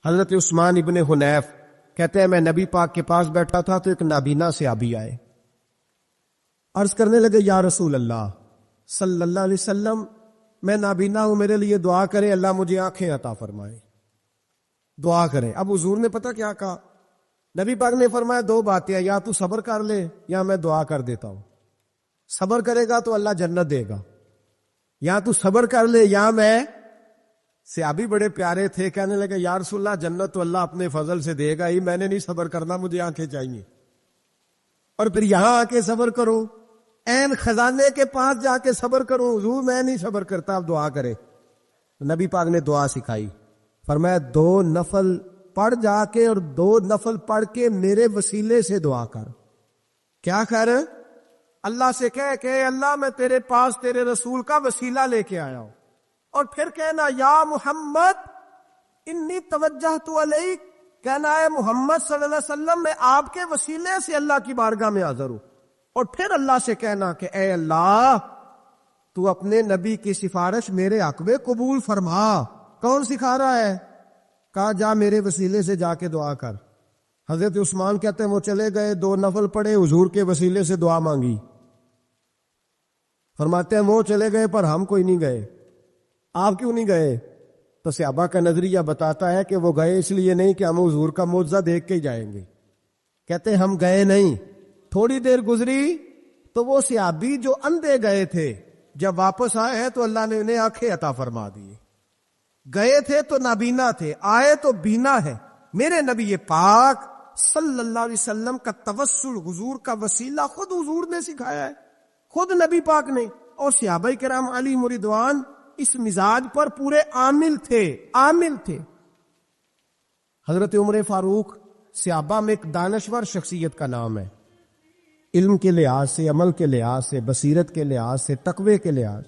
حضرت عثمان ابن حنیف کہتے ہیں میں نبی پاک کے پاس بیٹھا تھا تو ایک نابینا صحابی آئے، عرض کرنے لگے یا رسول اللہ صلی اللہ علیہ وسلم میں نابینا ہوں، میرے لیے دعا کریں اللہ مجھے آنکھیں عطا فرمائے، دعا کریں۔ اب حضور نے پتہ کیا کہا؟ نبی پاک نے فرمایا دو باتیں ہیں، یا تو صبر کر لے یا میں دعا کر دیتا ہوں۔ صبر کرے گا تو اللہ جنت دے گا، یا تو صبر کر لے یا میں۔ صحابی بڑے پیارے تھے، کہنے لگے یا رسول اللہ جنت تو اللہ اپنے فضل سے دے گا ہی، میں نے نہیں صبر کرنا، مجھے آنکھیں چاہیے، اور پھر یہاں آ کے صبر کروں، این خزانے کے پاس جا کے صبر کروں؟ حضور میں نہیں صبر کرتا، اب دعا کرے۔ نبی پاک نے دعا سکھائی، فرمایا 2 نفل پڑھ جا کے اور 2 نفل پڑھ کے میرے وسیلے سے دعا کر۔ کیا کر؟ اللہ سے کہہ کہ اللہ میں تیرے پاس تیرے رسول کا وسیلہ لے کے آیا ہوں، اور پھر کہنا یا محمد انی توجہت الیک، کہنا ہے محمد صلی اللہ علیہ وسلم میں آپ کے وسیلے سے اللہ کی بارگاہ میں حاضر ہوں، اور پھر اللہ سے کہنا کہ اے اللہ تو اپنے نبی کی سفارش میرے حق میں قبول فرما۔ کون سکھا رہا ہے؟ کہا جا میرے وسیلے سے جا کے دعا کر۔ حضرت عثمان کہتے ہیں وہ چلے گئے، 2 نفل پڑھے، حضور کے وسیلے سے دعا مانگی۔ فرماتے ہیں وہ چلے گئے پر ہم کوئی نہیں گئے۔ آپ کیوں نہیں گئے؟ تو صحابہ کا نظریہ بتاتا ہے کہ وہ گئے اس لیے نہیں کہ ہم حضور کا معجزہ دیکھ کے ہی جائیں گے، کہتے ہیں ہم گئے نہیں۔ تھوڑی دیر گزری تو وہ صحابی جو اندھے گئے تھے جب واپس آئے ہیں تو اللہ نے انہیں آنکھیں عطا فرما دی۔ گئے تھے تو نابینا تھے، آئے تو بینا ہے۔ میرے نبی پاک صلی اللہ علیہ وسلم کا توسل، حضور کا وسیلہ خود حضور نے سکھایا ہے، خود نبی پاک نے، اور صحابہ کرام علیہم رضوان اس مزاج پر پورے عامل تھے۔ حضرت عمر فاروق صحابہ میں ایک دانشور شخصیت کا نام ہے، علم کے لحاظ سے، عمل کے لحاظ سے، بصیرت کے لحاظ سے، تقوی کے لحاظ،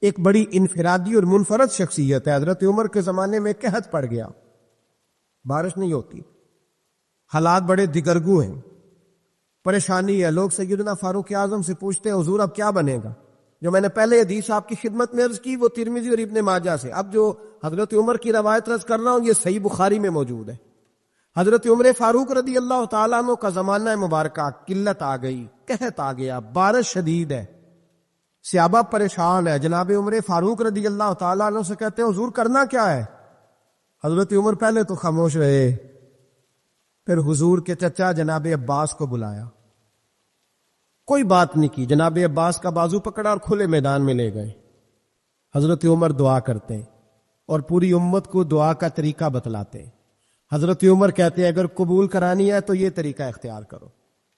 ایک بڑی انفرادی اور منفرد شخصیت ہے۔ حضرت عمر کے زمانے میں قحط پڑ گیا، بارش نہیں ہوتی، حالات بڑے دگرگوں ہیں، پریشانی ہے۔ لوگ سیدنا فاروق اعظم سے پوچھتے ہیں حضور اب کیا بنے گا؟ جو میں نے پہلے حدیث آپ کی خدمت میں عرض کی وہ ترمذی اور ابن ماجہ سے، اب جو حضرت عمر کی روایت عرض کر رہا ہوں یہ صحیح بخاری میں موجود ہے۔ حضرت عمر فاروق رضی اللہ تعالیٰ عنہ کا زمانہ مبارکہ، قلت آ گئی، قحط آ گیا، بارش شدید ہے، صحابہ پریشان ہے۔ جناب عمر فاروق رضی اللہ تعالیٰ عنہ سے کہتے ہیں حضور کرنا کیا ہے؟ حضرت عمر پہلے تو خاموش رہے، پھر حضور کے چچا جناب عباس کو بلایا، کوئی بات نہیں کی، جناب عباس کا بازو پکڑا اور کھلے میدان میں لے گئے۔ حضرت عمر دعا کرتے ہیں اور پوری امت کو دعا کا طریقہ بتلاتے ہیں۔ حضرت عمر کہتے ہیں اگر قبول کرانی ہے تو یہ طریقہ اختیار کرو،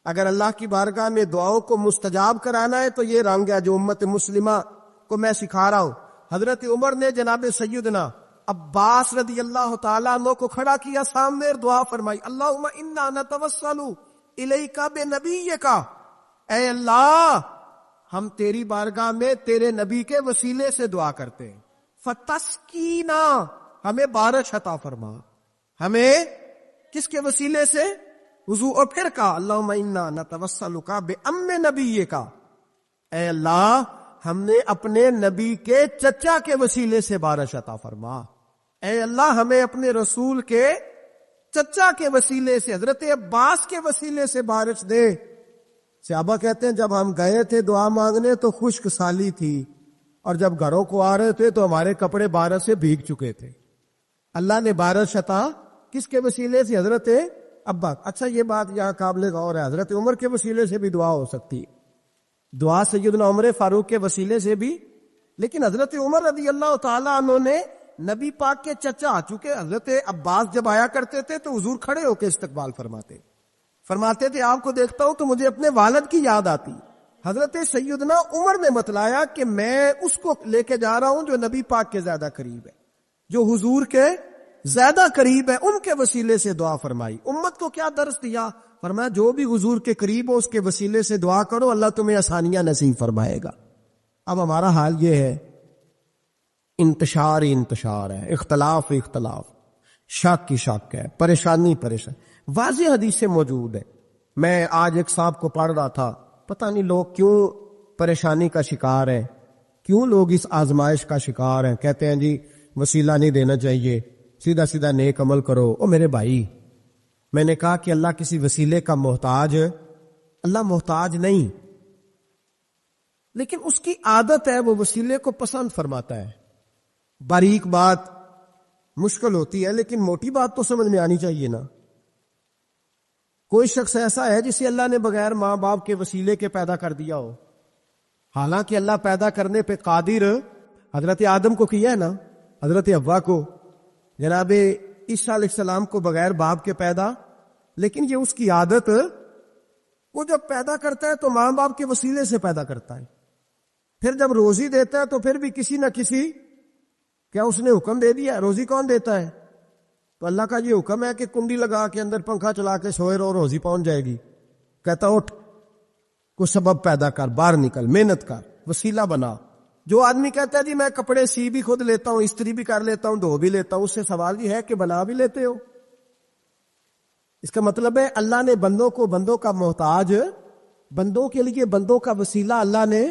اگر اللہ کی بارگاہ میں دعاؤں کو مستجاب کرانا ہے تو یہ رنگ ہے جو امت مسلمہ کو میں سکھا رہا ہوں۔ حضرت عمر نے جناب سیدنا عباس رضی اللہ تعالیٰ عنہ کو کھڑا کیا سامنے اور دعا فرمائی، اللہم انا نتوسل الیک بنبیک، اے اللہ ہم تیری بارگاہ میں تیرے نبی کے وسیلے سے دعا کرتے ہیں، فتسقینا، ہمیں بارش عطا فرما۔ ہمیں کس کے وسیلے سے؟ حضور۔ اور پھر کہا اللہم انا نتوسلک بام نبیک، اے اللہ ہم نے اپنے نبی کے چچا کے وسیلے سے بارش عطا فرما، اے اللہ ہمیں اپنے رسول کے چچا کے وسیلے سے، حضرت عباس کے وسیلے سے بارش دے۔ صحابہ کہتے ہیں جب ہم گئے تھے دعا مانگنے تو خشک سالی تھی، اور جب گھروں کو آ رہے تھے تو ہمارے کپڑے بارش سے بھیگ چکے تھے۔ اللہ نے بارش عطا کس کے وسیلے سے؟ حضرت عباس۔ اچھا یہ بات یہاں قابل غور ہے، حضرت عمر کے وسیلے سے بھی دعا ہو سکتی ہے، دعا سیدنا عمر فاروق کے وسیلے سے بھی، لیکن حضرت عمر رضی اللہ تعالیٰ عنہ نے نبی پاک کے چچا، چونکہ حضرت عباس جب آیا کرتے تھے تو حضور کھڑے ہو کے استقبال فرماتے تھے آپ کو دیکھتا ہوں تو مجھے اپنے والد کی یاد آتی۔ حضرت سیدنا عمر نے بتلایا کہ میں اس کو لے کے جا رہا ہوں جو نبی پاک کے زیادہ قریب ہے، جو حضور کے زیادہ قریب ہے، ان کے وسیلے سے دعا فرمائی۔ امت کو کیا درس دیا؟ فرمایا جو بھی حضور کے قریب ہو اس کے وسیلے سے دعا کرو، اللہ تمہیں آسانیاں نصیب فرمائے گا۔ اب ہمارا حال یہ ہے، انتشار ہے، اختلاف شک کی شک ہے، پریشانی۔ واضح حدیثیں موجود ہے۔ میں آج ایک صاحب کو پڑھ رہا تھا، پتہ نہیں لوگ کیوں پریشانی کا شکار ہیں، کیوں لوگ اس آزمائش کا شکار ہیں، کہتے ہیں جی وسیلہ نہیں دینا چاہیے، سیدھا سیدھا نیک عمل کرو. او میرے بھائی، میں نے کہا کہ اللہ کسی وسیلے کا محتاج، اللہ محتاج نہیں، لیکن اس کی عادت ہے وہ وسیلے کو پسند فرماتا ہے. باریک بات مشکل ہوتی ہے، لیکن موٹی بات تو سمجھ میں آنی چاہیے نا. کوئی شخص ایسا ہے جسے اللہ نے بغیر ماں باپ کے وسیلے کے پیدا کر دیا ہو، حالانکہ اللہ پیدا کرنے پہ قادر حضرت آدم کو کیا ہے نا، حضرت حوا کو، جناب عیسیٰ علیہ السلام کو بغیر باپ کے پیدا، لیکن یہ اس کی عادت، وہ جب پیدا کرتا ہے تو ماں باپ کے وسیلے سے پیدا کرتا ہے. پھر جب روزی دیتا ہے تو پھر بھی کسی نہ کسی، کیا اس نے حکم دے دیا؟ روزی کون دیتا ہے؟ تو اللہ کا یہ حکم ہے کہ کنڈی لگا کے اندر پنکھا چلا کے سوئے رہو، روزی پہنچ جائے گی. کہتا اٹھ، کوئی سبب پیدا کر، باہر نکل، محنت کر، وسیلہ بنا. جو آدمی کہتا ہے جی میں کپڑے سی بھی خود لیتا ہوں، استری بھی کر لیتا ہوں، دھو بھی لیتا ہوں، اس سے سوال یہ ہے کہ بنا بھی لیتے ہو؟ اس کا مطلب ہے اللہ نے بندوں کو بندوں کا محتاج، بندوں کے لیے بندوں کا وسیلہ اللہ نے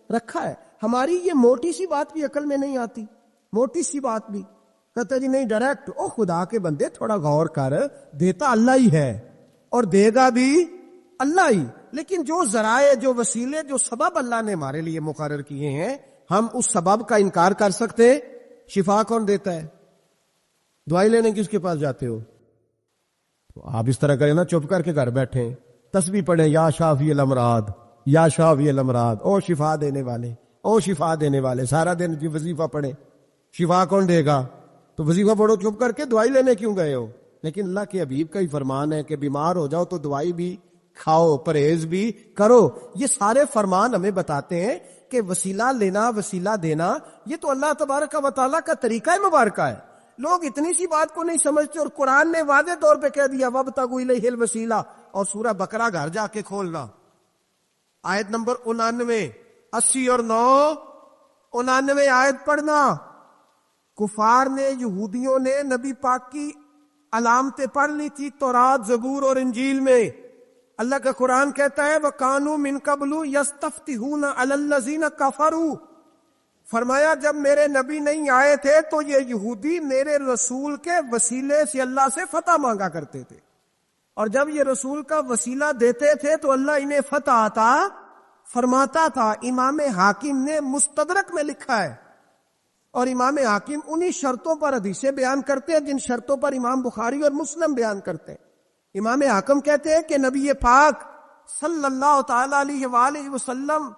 رکھا ہے. ہماری یہ موٹی سی بات بھی عقل میں نہیں آتی، موٹی سی بات بھی کہتا جی نہیں ڈائریکٹ. او خدا کے بندے تھوڑا غور کر، دیتا اللہ ہی ہے اور دے گا بھی اللہ ہی، لیکن جو ذرائع، جو وسیلے، جو سبب اللہ نے ہمارے لیے مقرر کیے ہیں، ہم اس سبب کا انکار کر سکتے؟ شفا کون دیتا ہے؟ دوائی لینے کس کے پاس جاتے ہو؟ تو آپ اس طرح کریں نا، چپ کر کے گھر بیٹھیں، تسبیح پڑھیں، یا شافی الامراض، یا شافی الامراض، او شفا دینے والے، او شفا دینے والے. سارا دن کی وظیفہ پڑھیں، شفا کون دے گا؟ تو وظیفہ پڑھو چپ کر کے، دوائی لینے کیوں گئے ہو؟ لیکن اللہ کے حبیب کا ہی فرمان ہے کہ بیمار ہو جاؤ تو دوائی بھی کھاؤ، پرہیز بھی کرو. یہ سارے فرمان ہمیں بتاتے ہیں کہ وسیلہ لینا، وسیلہ دینا، یہ تو اللہ تبارک و تعالیٰ کا طریقہ مبارکہ ہے. لوگ اتنی سی بات کو نہیں سمجھتے، اور قرآن نے واضح طور پہ کہہ دیا وَابْتَغُوا إِلَيْهِ الْوَسِيلَةَ. اور سورہ بقرہ گھر جا کے کھولنا، آیت نمبر 99، 80 اور 9، 99 آیت پڑھنا. کفار نے، یہودیوں نے نبی پاک کی علامتیں پڑھ لی تھی تورات، زبور اور انجیل میں. اللہ کا قرآن کہتا ہے وَكَانُوا مِن قَبْلُ يَسْتَفْتِحُونَ عَلَى الَّذِينَ كَفَرُوا. فرمایا جب میرے نبی نہیں آئے تھے تو یہ یہودی میرے رسول کے وسیلے سے اللہ سے فتح مانگا کرتے تھے، اور جب یہ رسول کا وسیلہ دیتے تھے تو اللہ انہیں فتح عطا فرماتا تھا. امام حاکم نے مستدرک میں لکھا ہے، اور امام حاکم انہی شرطوں پر حدیثیں بیان کرتے ہیں جن شرطوں پر امام بخاری اور مسلم بیان کرتے ہیں. امام حاکم کہتے ہیں کہ نبی پاک صلی اللہ تعالی علیہ وآلہ وسلم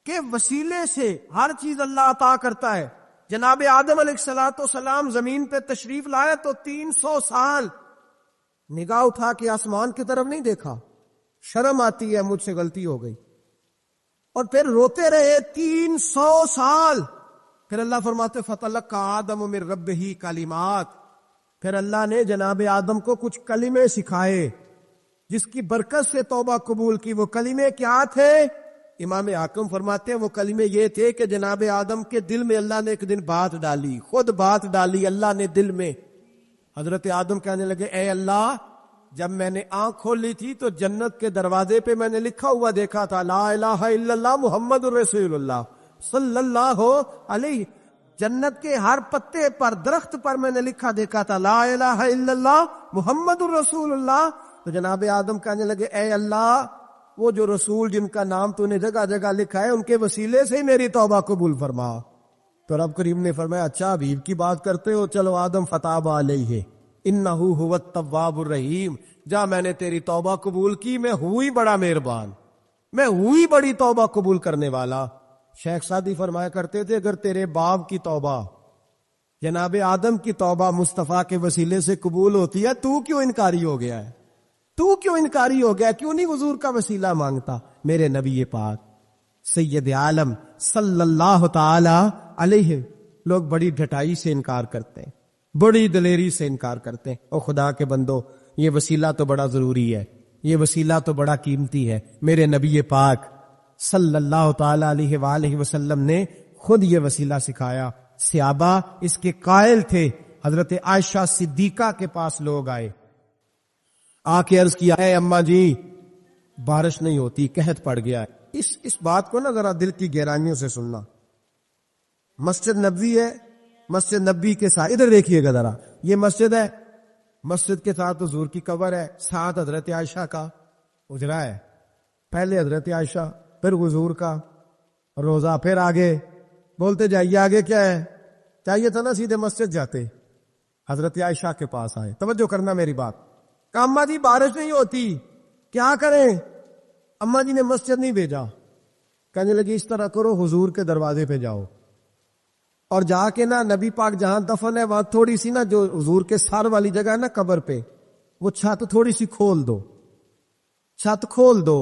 کے وسیلے سے ہر چیز اللہ عطا کرتا ہے. جناب آدم علیہ السلام زمین پہ تشریف لائے تو 300 سال نگاہ اٹھا کے آسمان کی طرف نہیں دیکھا، شرم آتی ہے مجھ سے غلطی ہو گئی، اور پھر روتے رہے 300 سال. پھر اللہ فرماتے فَتَلَقَّىٰ آدَمُ مِن رَبِّهِ کلمات. پھر اللہ نے جناب آدم کو کچھ کلمے سکھائے جس کی برکت سے توبہ قبول کی. وہ کلمے کیا تھے؟ امام حاکم فرماتے ہیں وہ کلمے یہ تھے کہ جناب آدم کے دل میں اللہ نے ایک دن بات ڈالی، خود بات ڈالی اللہ نے دل میں. حضرت آدم کہنے لگے اے اللہ، جب میں نے آنکھ کھولی تھی تو جنت کے دروازے پہ میں نے لکھا ہوا دیکھا تھا لا الہ الا اللہ محمد الرسول اللہ صلی اللہ علیہ. جنت کے ہر پتے پر، درخت پر میں نے لکھا دیکھا تھا لا الہ الا اللہ محمد الرسول اللہ. تو جناب آدم کہنے لگے اے اللہ، وہ جو رسول جن کا نام تو نے جگہ جگہ لکھا ہے ان کے وسیلے سے ہی میری توبہ قبول فرما. تو رب کریم نے فرمایا اچھا حبیب کی بات کرتے ہو، چلو آدم فتاب علیہ انہ هو التواب الرحیم. جا میں نے تیری توبہ قبول کی، میں ہوئی بڑا مہربان، میں ہوئی بڑی توبہ قبول کرنے والا. شیخ سعدی فرمایا کرتے تھے اگر تیرے باپ کی توبہ، جناب آدم کی توبہ مصطفیٰ کے وسیلے سے قبول ہوتی ہے، تو کیوں انکاری ہو گیا ہے؟ تو کیوں انکاری ہو گیا؟ کیوں نہیں حضور کا وسیلہ مانگتا؟ میرے نبی پاک سید عالم صلی اللہ تعالی علیہ. لوگ بڑی ڈھٹائی سے انکار کرتے ہیں، بڑی دلیری سے انکار کرتے ہیں. او خدا کے بندو، یہ وسیلہ تو بڑا ضروری ہے، یہ وسیلہ تو بڑا قیمتی ہے. میرے نبی پاک صلی اللہ تعالی علیہ وآلہ وسلم نے خود یہ وسیلہ سکھایا. صحابہ اس کے قائل تھے. حضرت عائشہ صدیقہ کے پاس لوگ آئے، آ کے عرض کیا اے اماں جی بارش نہیں ہوتی، قحط پڑ گیا ہے. اس بات کو نا ذرا دل کی گہرائیوں سے سننا. مسجد نبوی ہے، مسجد نبی کے ساتھ، ادھر دیکھیے گا ذرا، یہ مسجد ہے، مسجد کے ساتھ حضور کی قبر ہے، ساتھ حضرت عائشہ کا اجرا ہے، پہلے حضرت عائشہ پھر حضور کا روزہ، پھر آگے بولتے جائیے آگے کیا ہے، چاہیے تھا نا سیدھے مسجد جاتے، حضرت عائشہ کے پاس آئے۔ توجہ کرنا میری بات، اماں جی بارش نہیں ہوتی کیا کریں، اماں جی نے مسجد نہیں بھیجا، کہنے لگی اس طرح کرو حضور کے دروازے پہ جاؤ اور جا کے نا نبی پاک جہاں دفن ہے وہاں تھوڑی سی نا جو حضور کے سر والی جگہ ہے نا قبر پہ، وہ چھت تھوڑی سی کھول دو، چھت کھول دو۔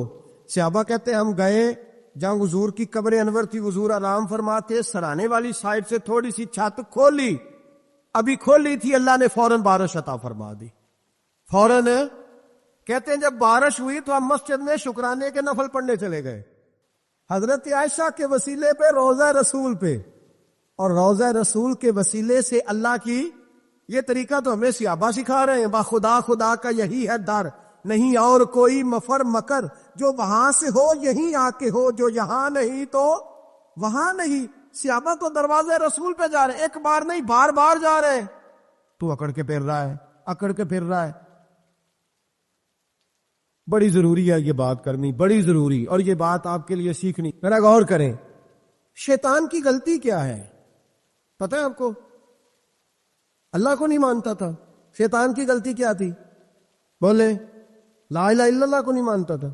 صحابہ کہتے ہیں ہم گئے جہاں حضور کی قبر انور تھی، حضور آرام فرماتے، سرانے والی سائڈ سے تھوڑی سی چھت کھولی، ابھی کھولی تھی اللہ نے فوراً بارش عطا فرما دی، فوراً۔ کہتے ہیں جب بارش ہوئی تو ہم مسجد میں شکرانے کے نفل پڑھنے چلے گئے، حضرت عائشہ کے وسیلے پہ، روضہ رسول پہ، اور روضہ رسول کے وسیلے سے اللہ کی یہ طریقہ تو ہمیں صحابہ سکھا رہے ہیں، با خدا خدا کا یہی ہے در، نہیں اور کوئی مفر مکر، جو وہاں سے ہو یہیں آ کے ہو، جو یہاں نہیں تو وہاں نہیں۔ صحابہ تو دروازے رسول پہ جا رہے ہیں، ایک بار نہیں بار بار جا رہے ہیں، تو اکڑ کے پھر رہا ہے، اکڑ کے پھر رہا ہے۔ بڑی ضروری ہے یہ بات کرنی، بڑی ضروری، اور یہ بات آپ کے لیے سیکھنی، ذرا غور کریں۔ شیطان کی غلطی کیا ہے پتہ ہے آپ کو؟ اللہ کو نہیں مانتا تھا، شیطان کی غلطی کیا تھی؟ بولے لا الہ الا اللہ کو نہیں مانتا تھا،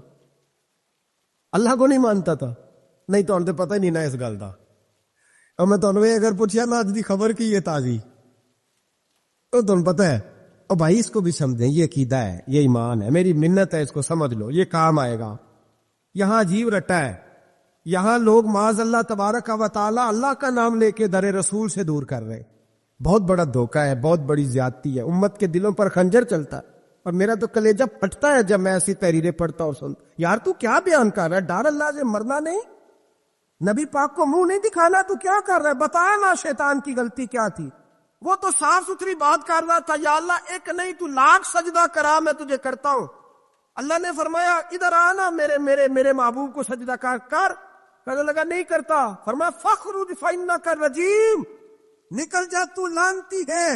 اللہ کو نہیں مانتا تھا، نہیں تو انہیں پتہ ہی نہیں نا اس گل دا۔ اور میں تو اگر پوچھا نا اج دی خبر کی یہ تازی، تو تمہیں پتہ ہے، اور بھائی اس کو بھی سمجھیں، یہ عقیدہ ہے، یہ ایمان ہے، میری منت ہے، اس کو سمجھ لو، یہ کام آئے گا۔ یہاں عجیب رٹا ہے، یہاں لوگ معاذ اللہ تبارک و تعالی اللہ کا نام لے کے در رسول سے دور کر رہے، بہت بڑا دھوکہ ہے، بہت بڑی زیادتی ہے، امت کے دلوں پر خنجر چلتا ہے، اور میرا تو کلیجہ پھٹتا ہے جب میں ایسی تحریریں پڑھتا اور سنتا، یار تو کیا بیان کر رہا ہے، ڈر اللہ سے مرنا نہیں، نبی پاک کو منہ نہیں دکھانا، تو کیا کر رہا ہے؟ بتایا نا شیطان کی غلطی کیا تھی، وہ تو صاف ستھری بات کر رہا تھا، یا اللہ ایک نہیں تو لاکھ سجدہ کرا میں تجھے کرتا ہوں۔ اللہ نے فرمایا ادھر آنا، میرے میرے میرے محبوب کو سجدہ کر، کہنے لگا نہیں کرتا، فرمایا فخرج فإنک رجیم، نکل جا تو لعنتی ہے،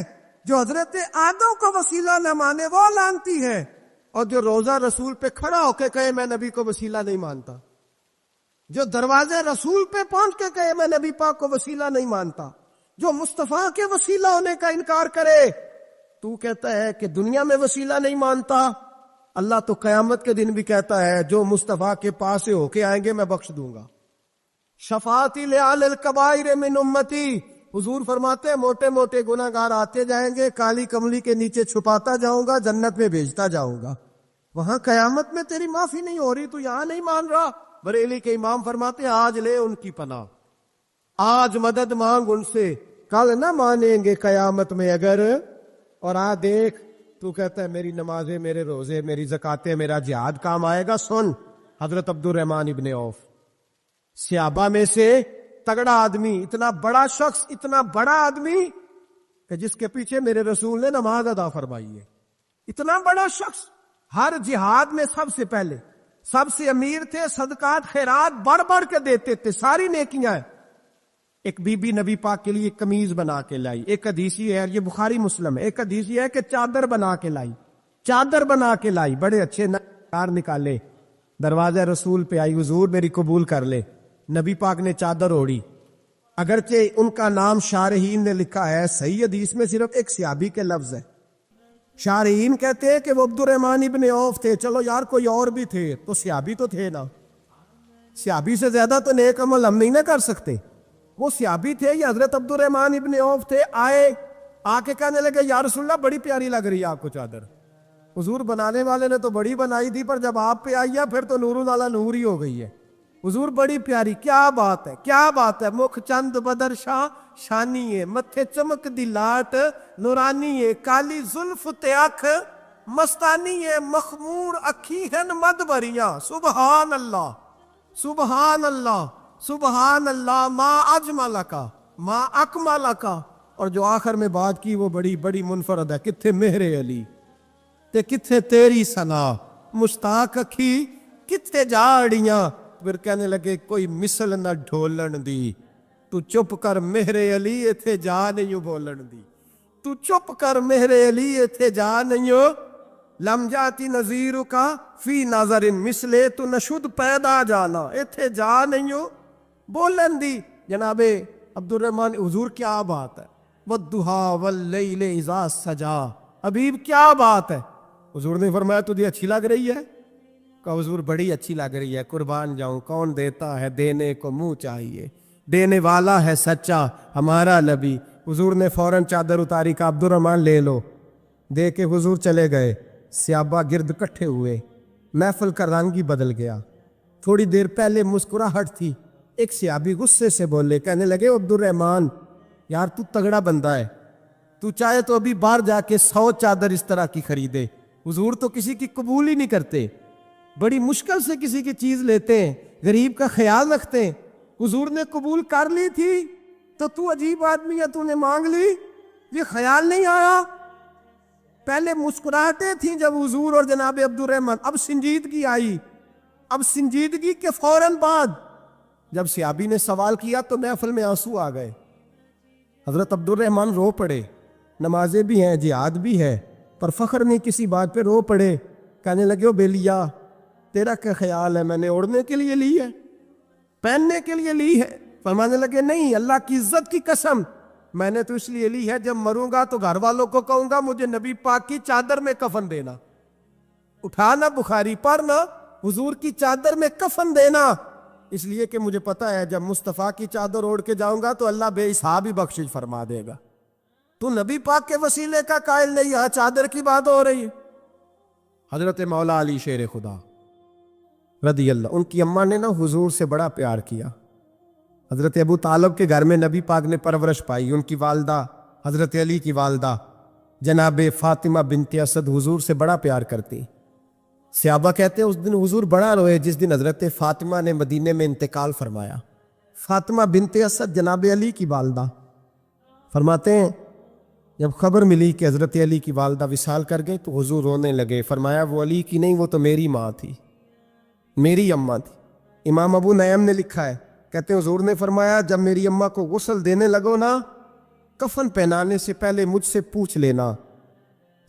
جو حضرت آدم کو وسیلہ نہ مانے وہ لعنتی ہے، اور جو روزہ رسول پہ کھڑا ہو کے کہے میں نبی کو وسیلہ نہیں مانتا، جو دروازے رسول پہ پہنچ کے کہے میں نبی پاک کو وسیلہ نہیں مانتا، جو مصطفیٰ کے وسیلہ ہونے کا انکار کرے، تو کہتا ہے کہ دنیا میں وسیلہ نہیں مانتا، اللہ تو قیامت کے دن بھی کہتا ہے جو مصطفیٰ کے پاس سے ہو کے آئیں گے میں بخش دوں گا۔ شفاعتی لعلی الکبائر من امتی، حضور فرماتے ہیں موٹے موٹے گناہ گار آتے جائیں گے، کالی کملی کے نیچے چھپاتا جاؤں گا، جنت میں بھیجتا جاؤں گا، وہاں قیامت میں تیری معافی نہیں ہو رہی، تو یہاں نہیں مان رہا۔ بریلی کے امام فرماتے ہیں آج لے ان کی پناہ، آج مدد مانگ ان سے، کل نہ مانیں گے قیامت میں اگر، اور دیکھ تو کہتا ہے میری نمازیں، میرے روزے، میری زکاتیں، میرا جہاد کام آئے گا۔ سن حضرت عبد الرحمن ابن عوف، صحابہ میں سے تگڑا آدمی، اتنا بڑا شخص، اتنا بڑا آدمی کہ جس کے پیچھے میرے رسول نے نماز ادا فرمائی ہے، اتنا بڑا شخص، ہر جہاد میں سب سے پہلے، سب سے امیر تھے، صدقات خیرات بڑھ بڑھ کے دیتے تھے، ساری نیکیاں ہیں۔ ایک بی بی نبی پاک کے لیے قمیض بنا کے لائی، ایک حدیثی ہے، یہ بخاری مسلم ہے، ایک حدیثی ہے کہ چادر بنا کے لائی، چادر بنا کے لائی، بڑے اچھے نقار نکالے، دروازہ رسول پہ آئی، حضور میری قبول کر لے، نبی پاک نے چادر اوڑی، اگرچہ ان کا نام شارحین نے لکھا ہے، صحیح حدیث میں صرف ایک صحابی کے لفظ ہے، شارحین کہتے ہیں کہ وہ عبد الرحمن ابن عوف تھے، چلو یار کوئی اور بھی تھے، تو صحابی تو تھے نا، صحابی سے زیادہ تو نیک عمل ہم نہیں نہ کر سکتے، وہ صحابی تھے، یہ حضرت عبد الرحمن ابن عوف تھے، آئے، آ کے کہنے لگے یا رسول اللہ بڑی پیاری لگ رہی ہے آپ کو چادر، حضور بنانے والے نے تو بڑی بنائی تھی، پر جب آپ پہ آئی ہے پھر تو نور والا نور ہی ہو گئی ہے، حضور بڑی پیاری، کیا بات ہے، کیا بات ہے، مکھ چند بدر شاہ شانی ہے، متھے چمک دی لاٹ نورانی ہے، کالی زلف تے اکھ مستانی ہے، مخمور اکھی ہن مد بریاں، سبحان اللہ سبحان اللہ سبحان اللہ، ما اجملکا ما اکملکا، اور جو آخر میں بات کی وہ بڑی بڑی منفرد ہے، کتھے مہر علی تے کتھے تیری ثنا، مشتاق اکھی کتھے جاڑیاں، پھر کہنے لگے کوئی مثل نہ ڈھولن دی، تو چپ کر میرے علی ایتھے جا نہیں بولن دی، تو چپ کر میرے علی ایتھے جا نہیں ہو، لم جاتی نظیر کا فی نظر مثلے تو نشد پیدا جانا، ایتھے جا نہیں ہو بولن دی۔ جناب عبد الرحمن حضور کیا بات ہے، والضحیٰ واللیل اذا سجا، حبیب کیا بات ہے۔ حضور نے فرمایا تجھے اچھی لگ رہی ہے؟ کہا حضور بڑی اچھی لگ رہی ہے، قربان جاؤں، کون دیتا ہے دینے کو منہ چاہیے، دینے والا ہے سچا ہمارا نبی۔ حضور نے فوراً چادر اتاری، کہا عبد الرحمن لے لو، دے کے حضور چلے گئے۔ صحابہ گرد کٹھے ہوئے، محفل کا رنگ ہی بدل گیا۔ تھوڑی دیر پہلے مسکراہٹ تھی، ایک صحابی غصے سے بولے، کہنے لگے عبد الرحمن یار تو تگڑا بندہ ہے، تو چاہے تو ابھی باہر جا کے 100 چادر اس طرح کی خریدے، حضور تو کسی کی قبول ہی نہیں کرتے، بڑی مشکل سے کسی کی چیز لیتے ہیں، غریب کا خیال رکھتے ہیں، حضور نے قبول کر لی تھی تو عجیب آدمی ہے، تو نے مانگ لی، یہ خیال نہیں آیا؟ پہلے مسکراہٹیں تھیں جب حضور اور جناب عبد الرحمن، اب سنجیدگی آئی، اب سنجیدگی کے فوراً بعد جب صحابی نے سوال کیا تو محفل میں آنسو آ گئے، حضرت عبد الرحمن رو پڑے، نمازیں بھی ہیں، جہاد بھی ہے، پر فخر نہیں کسی بات پہ رو پڑے، کہنے لگے او بیلیا تیرا کیا خیال ہے، میں نے اوڑھنے کے لیے لی ہے، پہننے کے لیے لی ہے؟ فرمانے لگے نہیں، اللہ کی عزت کی قسم، میں نے تو اس لیے لی ہے جب مروں گا تو گھر والوں کو کہوں گا مجھے نبی پاک کی چادر میں کفن دینا، اٹھانا بخاری پڑھنا، حضور کی چادر میں کفن دینا، اس لیے کہ مجھے پتا ہے جب مصطفیٰ کی چادر اوڑھ کے جاؤں گا تو اللہ بے حساب ہی بخشش فرما دے گا۔ تو نبی پاک کے وسیلے کا قائل نہیں، یہاں چادر کی بات ہو رہی ہے۔ حضرت مولا علی شیر خدا رضی اللہ، ان کی اماں نے نا حضور سے بڑا پیار کیا، حضرت ابو طالب کے گھر میں نبی پاک نے پرورش پائی، ان کی والدہ حضرت علی کی والدہ جناب فاطمہ بنت اسد حضور سے بڑا پیار کرتی۔ صحابہ کہتے ہیں اس دن حضور بڑا روئے جس دن حضرت فاطمہ نے مدینے میں انتقال فرمایا۔ فاطمہ بنت اسد جناب علی کی والدہ، فرماتے ہیں جب خبر ملی کہ حضرت علی کی والدہ وصال کر گئے تو حضور رونے لگے، فرمایا وہ علی کی نہیں، وہ تو میری ماں تھی، میری اماں تھی۔ امام ابو نعیم نے لکھا ہے، کہتے ہیں حضور نے فرمایا جب میری اماں کو غسل دینے لگو نا، کفن پہنانے سے پہلے مجھ سے پوچھ لینا۔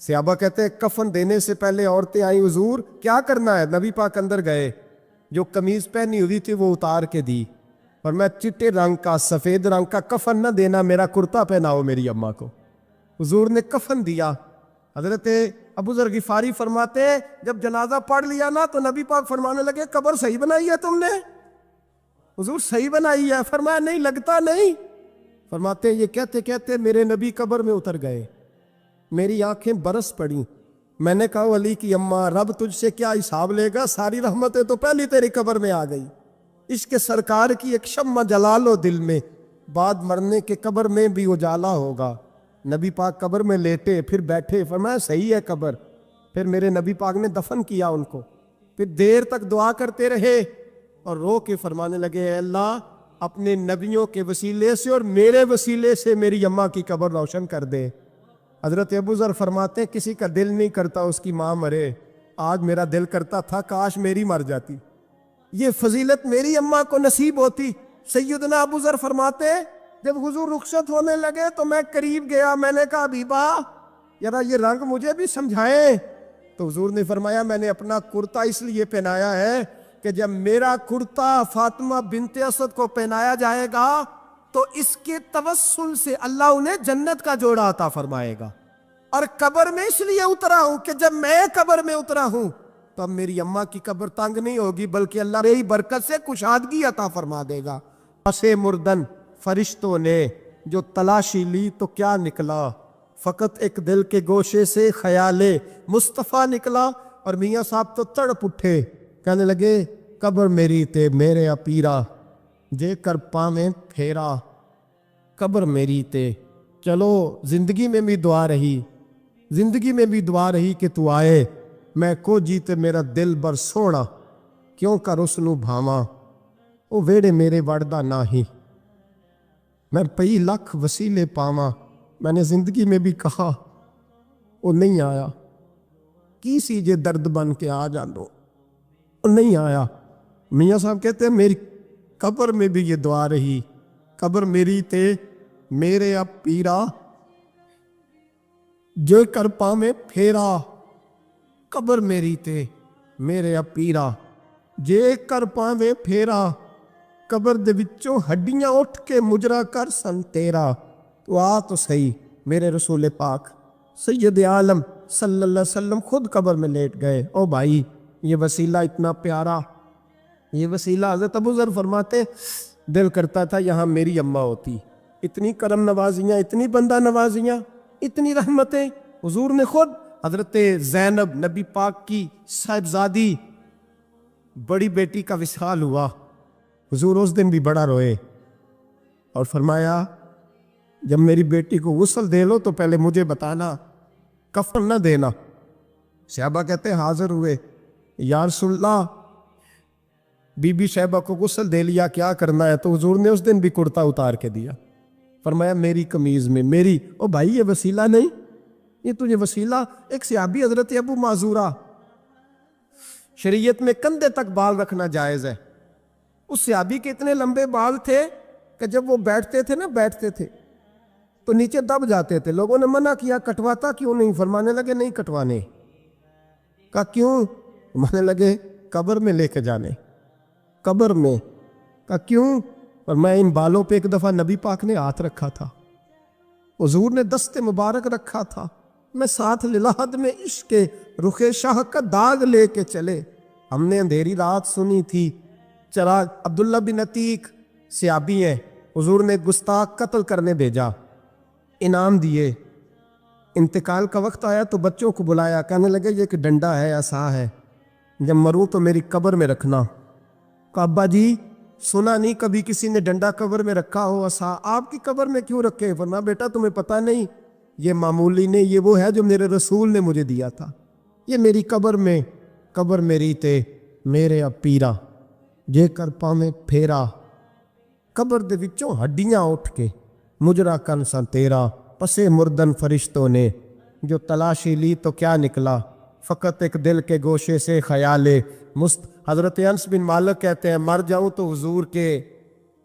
صحابہ کہتے ہیں کفن دینے سے پہلے عورتیں آئیں، حضور کیا کرنا ہے؟ نبی پاک اندر گئے، جو قمیض پہنی ہوئی تھی وہ اتار کے دی، اور میں چٹے رنگ کا سفید رنگ کا کفن نہ دینا، میرا کرتا پہناؤ میری اماں کو۔ حضور نے کفن دیا۔ حضرت ابو ذر غفاری فرماتے ہیں جب جنازہ پڑھ لیا نا تو نبی پاک فرمانے لگے قبر صحیح بنائی ہے تم نے؟ حضور صحیح بنائی ہے؟ فرمایا نہیں، لگتا نہیں۔ فرماتے ہیں یہ کہتے کہتے میرے نبی قبر میں اتر گئے، میری آنکھیں برس پڑیں، میں نے کہا علی کی اماں رب تجھ سے کیا حساب لے گا، ساری رحمتیں تو پہلی تیری قبر میں آ گئی، عشق سرکار کی ایک شمع جلا لو دل میں، بعد مرنے کے قبر میں بھی اجالا ہوگا۔ نبی پاک قبر میں لیٹے پھر بیٹھے، فرمایا صحیح ہے قبر، پھر میرے نبی پاک نے دفن کیا ان کو، پھر دیر تک دعا کرتے رہے اور رو کے فرمانے لگے اے اللہ اپنے نبیوں کے وسیلے سے اور میرے وسیلے سے میری اماں کی قبر روشن کر دے۔ حضرت ابو ذر فرماتے ہیں کسی کا دل نہیں کرتا اس کی ماں مرے، آج میرا دل کرتا تھا کاش میری مر جاتی، یہ فضیلت میری اماں کو نصیب ہوتی۔ سیدنا ابو ذر فرماتے ہیں جب حضور رخصت ہونے لگے تو میں قریب گیا، میں نے کہا حبیبہ ذرا یہ رنگ مجھے بھی سمجھائیں، تو حضور نے فرمایا میں نے اپنا کرتا اس لیے پہنایا ہے کہ جب میرا کرتا فاطمہ بنت اسد کو پہنایا جائے گا تو اس کے توسل سے اللہ انہیں جنت کا جوڑا عطا فرمائے گا، اور قبر میں اس لیے اترا ہوں کہ جب میں قبر میں اترا ہوں تو اب میری اماں کی قبر تنگ نہیں ہوگی بلکہ اللہ میری برکت سے کشادگی عطا فرما دے گا۔ پسے مردن فرشتوں نے جو تلاشی لی تو کیا نکلا، فقط ایک دل کے گوشے سے خیال مصطفیٰ نکلا، اور میاں صاحب تو تڑپ اٹھے، کہنے لگے قبر میری تے میرے اپیرا جے کر پاویں پھیرا، قبر میری تے۔ چلو زندگی میں بھی دعا رہی، زندگی میں بھی دعا رہی کہ تو آئے، میں کو جیتے میرا دل بر سونا کیوں کر اس نو بھاواں، او ویڑے میرے وڑدا ناہی، میں پئی لکھ وسیلے پاواں۔ میں نے زندگی میں بھی کہا وہ نہیں آیا، کی سی جے درد بن کے آ جاندو، وہ نہیں آیا۔ میاں صاحب کہتے ہیں میری قبر میں بھی یہ دعا رہی، قبر میری تے میرے اب پیرا جو کر پاویں پھیرا قبر میری تے میرے اب پیرا جے کر پاویں پھیرا قبر دے وچوں ہڈیاں اٹھ کے مجرا کر سن تیرا تو آ تو صحیح میرے رسول پاک سید عالم صلی اللہ علیہ وسلم خود قبر میں لیٹ گئے. او بھائی یہ وسیلہ اتنا پیارا, یہ وسیلہ حضرت ابو ذر فرماتے دل کرتا تھا یہاں میری اماں ہوتی. اتنی کرم نوازیاں, اتنی بندہ نوازیاں, اتنی رحمتیں. حضور نے خود حضرت زینب نبی پاک کی صاحبزادی بڑی بیٹی کا وصال ہوا, حضور اس دن بھی بڑا روئے اور فرمایا جب میری بیٹی کو غسل دے لو تو پہلے مجھے بتانا, کفن نہ دینا. صحابہ کہتے ہیں حاضر ہوئے, یا رسول اللہ بی بی شہبہ کو غسل دے لیا, کیا کرنا ہے؟ تو حضور نے اس دن بھی کرتا اتار کے دیا, فرمایا میری قمیض میں میری. او بھائی یہ وسیلہ نہیں, یہ تجھے وسیلہ. ایک صحابی حضرت ابو معذورہ, شریعت میں کندھے تک بال رکھنا جائز ہے. اس صحابی کے اتنے لمبے بال تھے کہ جب وہ بیٹھتے تھے تو نیچے دب جاتے تھے. لوگوں نے منع کیا کٹواتا کیوں نہیں؟ فرمانے لگے نہیں کٹوانے. کہا کیوں؟ فرمانے لگے قبر میں لے کے جانے, قبر میں. کہا کیوں؟ اور میں ان بالوں پہ ایک دفعہ نبی پاک نے ہاتھ رکھا تھا, حضور نے دست مبارک رکھا تھا, میں ساتھ للہد میں عشق کے رخ شاہ کا داغ لے کے چلے. ہم نے اندھیری رات سنی تھی چراغ. عبداللہ بن عتیق صحابی ہیں, حضور نے گستاخ قتل کرنے بھیجا, انعام دیے. انتقال کا وقت آیا تو بچوں کو بلایا, کہنے لگے یہ کہ ڈنڈا ہے عصا ہے, جب مروں تو میری قبر میں رکھنا. کہا ابا جی سنا نہیں کبھی کسی نے ڈنڈا قبر میں رکھا ہو, عصا آپ کی قبر میں کیوں رکھے؟ فرمایا بیٹا تمہیں پتہ نہیں, یہ معمولی نہیں, یہ وہ ہے جو میرے رسول نے مجھے دیا تھا. یہ میری قبر میں, قبر میری تے میرے اب پیرا جے کر پاویں پھیرا قبر دے وچوں ہڈیاں اٹھ کے مجرا کن سا تیرا. پسے مردن فرشتوں نے جو تلاشی لی تو کیا نکلا, فقط ایک دل کے گوشے سے خیال حضرت انس بن مالک کہتے ہیں مر جاؤں تو حضور کے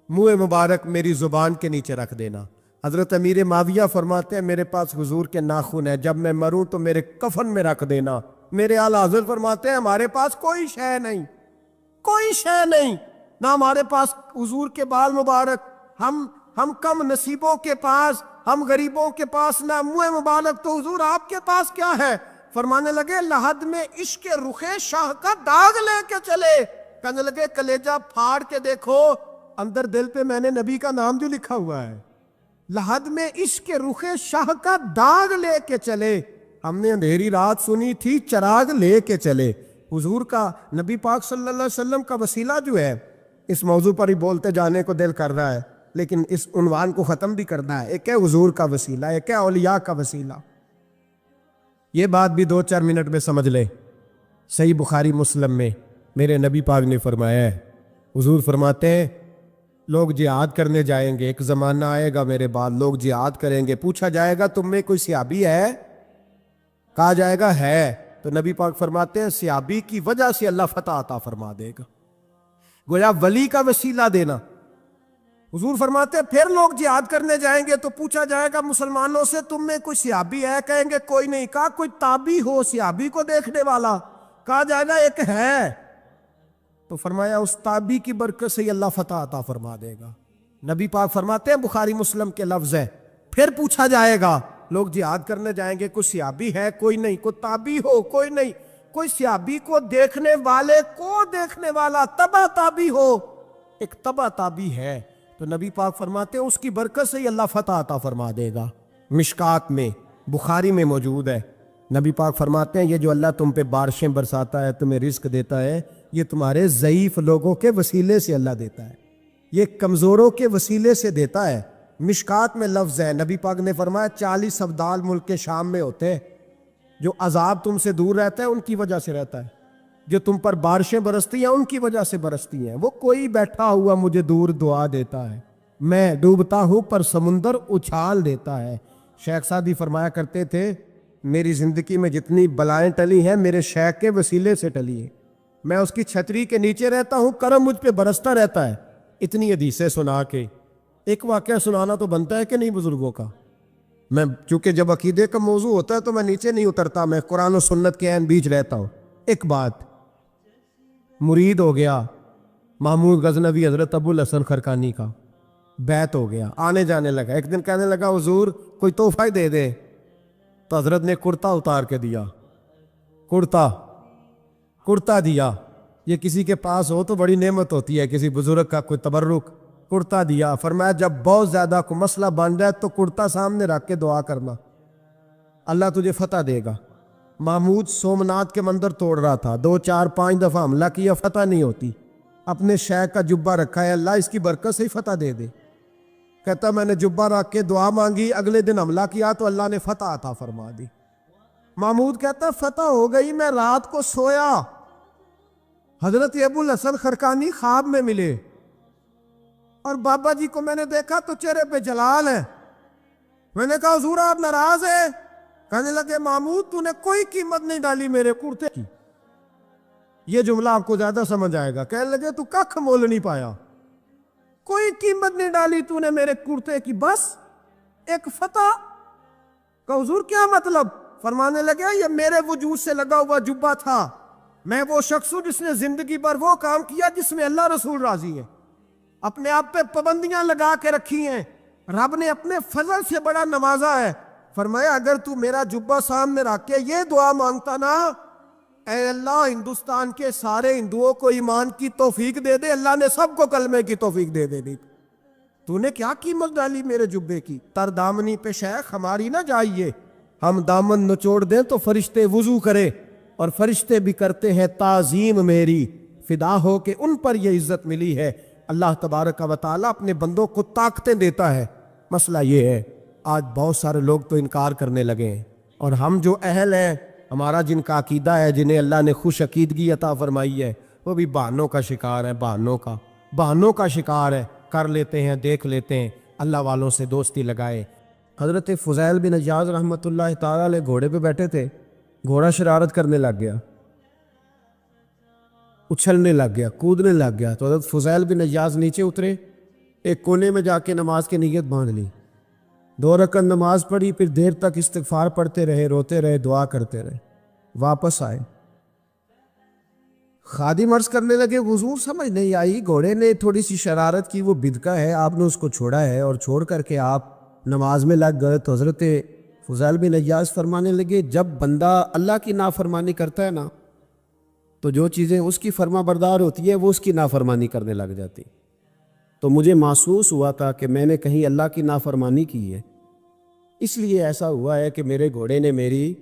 منہ مبارک میری زبان کے نیچے رکھ دینا. حضرت امیر معاویہ فرماتے ہیں میرے پاس حضور کے ناخن ہے, جب میں مروں تو میرے کفن میں رکھ دینا. میرے اعلیٰ حضرت فرماتے ہیں ہمارے پاس کوئی شے نہیں, کوئی شے نہیں, نہ ہمارے پاس حضور کے بال مبارک. ہم کم نصیبوں کے پاس, ہم غریبوں کے پاس نہ منہ مبارک, تو حضور آپ کے پاس کیا ہے؟ فرمانے لگے لحد میں عشق کے رخ شاہ کا داغ لے کے چلے. کہنے لگے کلیجہ پھاڑ کے دیکھو اندر دل پہ میں نے نبی کا نام جو لکھا ہوا ہے. لحد میں عشق کے رخ شاہ کا داغ لے کے چلے, ہم نے اندھیری رات سنی تھی چراغ لے کے چلے. حضور کا, نبی پاک صلی اللہ علیہ وسلم کا وسیلہ جو ہے, اس موضوع پر ہی بولتے جانے کو دل کر رہا ہے لیکن اس عنوان کو ختم بھی کرنا ہے. ایک ہے حضور کا وسیلہ, ایک ہے اولیاء کا وسیلہ. یہ بات بھی 2-4 منٹ میں سمجھ لیں. صحیح بخاری مسلم میں میرے نبی پاک نے فرمایا ہے, حضور فرماتے ہیں لوگ جہاد کرنے جائیں گے, ایک زمانہ آئے گا میرے بعد لوگ جہاد کریں گے, پوچھا جائے گا تم میں کوئی صحابی ہے؟ کہا جائے گا ہے, تو نبی پاک فرماتے ہیں صحابی کی وجہ سے اللہ فتح عطا فرما دے گا. گویا ولی کا وسیلہ دینا. حضور فرماتے ہیں پھر لوگ جہاد کرنے جائیں گے تو پوچھا جائے گا مسلمانوں سے تم میں کوئی صحابی ہے؟ کہیں گے کوئی نہیں. کہا کوئی تابعی ہو صحابی کو دیکھنے والا؟ کہا جائے گا ایک ہے. تو فرمایا اس تابعی کی برکت سے اللہ فتح عطا فرما دے گا. نبی پاک فرماتے ہیں بخاری مسلم کے لفظ ہے, پھر پوچھا جائے گا لوگ جہاد کرنے جائیں گے, کوئی صحابی ہے؟ کوئی نہیں. کوئی تابعی ہو؟ کوئی نہیں. کوئی صحابی کو دیکھنے والے کو دیکھنے والا تبع تابعی ہو؟ ایک تبع تابعی ہے. تو نبی پاک فرماتے ہیں اس کی برکت سے ہی اللہ فتح عطا فرما دے گا. مشکات میں بخاری میں موجود ہے. نبی پاک فرماتے ہیں یہ جو اللہ تم پہ بارشیں برساتا ہے, تمہیں رزق دیتا ہے, یہ تمہارے ضعیف لوگوں کے وسیلے سے اللہ دیتا ہے, یہ کمزوروں کے وسیلے سے دیتا ہے. مشکات میں لفظ ہے, نبی پاک نے فرمایا 40 ابدال ملک کے شام میں ہوتے ہیں, جو عذاب تم سے دور رہتا ہے ان کی وجہ سے رہتا ہے, جو تم پر بارشیں برستی ہیں ان کی وجہ سے برستی ہیں. وہ کوئی بیٹھا ہوا مجھے دور دعا دیتا ہے, میں ڈوبتا ہوں پر سمندر اچھال دیتا ہے. شیخ سعدی فرمایا کرتے تھے میری زندگی میں جتنی بلائیں ٹلی ہیں میرے شیخ کے وسیلے سے ٹلی ہیں. میں اس کی چھتری کے نیچے رہتا ہوں, کرم مجھ پہ برستا رہتا ہے. اتنی حدیثیں سنا کے, ایک واقعہ سنانا تو بنتا ہے کہ نہیں بزرگوں کا. میں چونکہ جب عقیدے کا موضوع ہوتا ہے تو میں نیچے نہیں اترتا، میں قرآن و سنت کے عین بیچ رہتا ہوں. ایک بات، مرید ہو گیا محمود غزنوی حضرت ابو الحسن خرقانی کا، بیعت ہو گیا، آنے جانے لگا. ایک دن کہنے لگا حضور کوئی تحفہ ہی دے دے. تو حضرت نے کرتا اتار کے دیا، کرتا دیا. یہ کسی کے پاس ہو تو بڑی نعمت ہوتی ہے، کسی بزرگ کا کوئی تبرک. کرتا دیا. فرمایا جب بہت زیادہ کوئی مسئلہ بن جائے تو کرتا سامنے رکھ کے دعا کرنا، اللہ تجھے فتح دے گا. محمود سومناتھ کے مندر توڑ رہا تھا، 2 4 5 دفعہ حملہ کیا، فتح نہیں ہوتی. اپنے شیخ کا جبہ رکھا ہے، اللہ اس کی برکت سے ہی فتح دے دے. کہتا میں نے جبہ رکھ کے دعا مانگی، اگلے دن حملہ کیا تو اللہ نے فتح عطا فرما دی. محمود کہتا فتح ہو گئی، میں رات کو سویا، حضرت ابو الحسن خرقانی خواب میں ملے اور بابا جی کو میں نے دیکھا تو چہرے پہ جلال ہے. میں نے کہا حضور آپ ناراض ہیں؟ کہنے لگے محمود تو نے کوئی قیمت نہیں ڈالی میرے کرتے کی. یہ جملہ آپ کو زیادہ سمجھ آئے گا. کہنے لگے تو ککھ مول نہیں پایا، کوئی قیمت نہیں ڈالی تو نے میرے کرتے کی، بس ایک فتح. کہ حضور کیا مطلب؟ فرمانے لگے یہ میرے وجود سے لگا ہوا جبہ تھا، میں وہ شخص ہوں جس نے زندگی بھر وہ کام کیا جس میں اللہ رسول راضی ہے، اپنے آپ پہ پابندیاں لگا کے رکھی ہیں، رب نے اپنے فضل سے بڑا نوازا ہے. فرمایا اگر تو میرا جبہ سامنے رکھ کے یہ دعا مانگتا نا، اے اللہ ہندوستان کے سارے ہندوؤں کو ایمان کی توفیق دے دے، اللہ نے سب کو کلمے کی توفیق دے دے دی. تو نے کیا قیمت ڈالی میرے جبے کی؟ تر دامنی پہ شیخ ہماری نہ جائیے، ہم دامن نچوڑ دیں تو فرشتے وضو کرے، اور فرشتے بھی کرتے ہیں تعظیم میری، فدا ہو کہ ان پر یہ عزت ملی ہے. اللہ تبارک و تعالیٰ اپنے بندوں کو طاقتیں دیتا ہے. مسئلہ یہ ہے آج بہت سارے لوگ تو انکار کرنے لگے ہیں، اور ہم جو اہل ہیں، ہمارا جن کا عقیدہ ہے، جنہیں اللہ نے خوش عقیدگی عطا فرمائی ہے، وہ بھی بہانوں کا شکار ہے، بہانوں کا شکار ہے. کر لیتے ہیں، دیکھ لیتے ہیں، اللہ والوں سے دوستی لگائے. حضرت فضیل بن عیاض رحمۃ اللہ تعالیٰ علیہ گھوڑے پہ بیٹھے تھے، گھوڑا شرارت کرنے لگ گیا، اچھلنے لگ گیا، کودنے لگ گیا. تو حضرت فضیل بن عیاض نیچے اترے، ایک کونے میں جا کے نماز کی نیت باندھ لی، 2 رکعت نماز پڑھی، پھر دیر تک استغفار پڑھتے رہے، روتے رہے، دعا کرتے رہے. واپس آئے، خادم عرض کرنے لگے حضور سمجھ نہیں آئی، گھوڑے نے تھوڑی سی شرارت کی، وہ بدکا ہے، آپ نے اس کو چھوڑا ہے اور چھوڑ کر کے آپ نماز میں لگ گئے. تو حضرت فضیل بن عیاض فرمانے لگے جب بندہ اللہ کی نافرمانی کرتا ہے نا تو جو چیزیں اس کی فرما بردار ہوتی ہے وہ اس کی نافرمانی کرنے لگ جاتی. تو مجھے محسوس ہوا تھا کہ میں نے کہیں اللہ کی نافرمانی کی ہے، اس لیے ایسا ہوا ہے کہ میرے گھوڑے نے میری،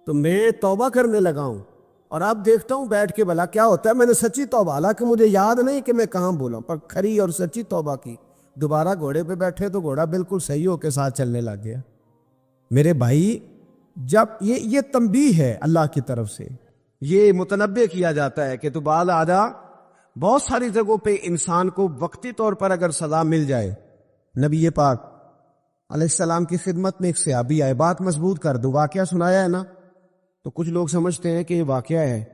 تو میں توبہ کرنے لگا ہوں. اور اب دیکھتا ہوں بیٹھ کے بھلا کیا ہوتا ہے. میں نے سچی توبہ، حالانکہ مجھے یاد نہیں کہ میں کہاں بولا، پر کھری اور سچی توبہ کی. دوبارہ گھوڑے پہ بیٹھے تو گھوڑا بالکل صحیح ہو کے ساتھ چلنے لگ گیا. میرے بھائی جب یہ تنبیہ ہے اللہ کی طرف سے، یہ متنبہ کیا جاتا ہے کہ تو بعد آجا. بہت ساری جگہوں پہ انسان کو وقتی طور پر اگر سزا مل جائے، نبی پاک علیہ السلام کی خدمت میں ایک صحابی آئے، بات مضبوط کر دو، واقعہ سنایا ہے نا، تو کچھ لوگ سمجھتے ہیں کہ یہ واقعہ ہے.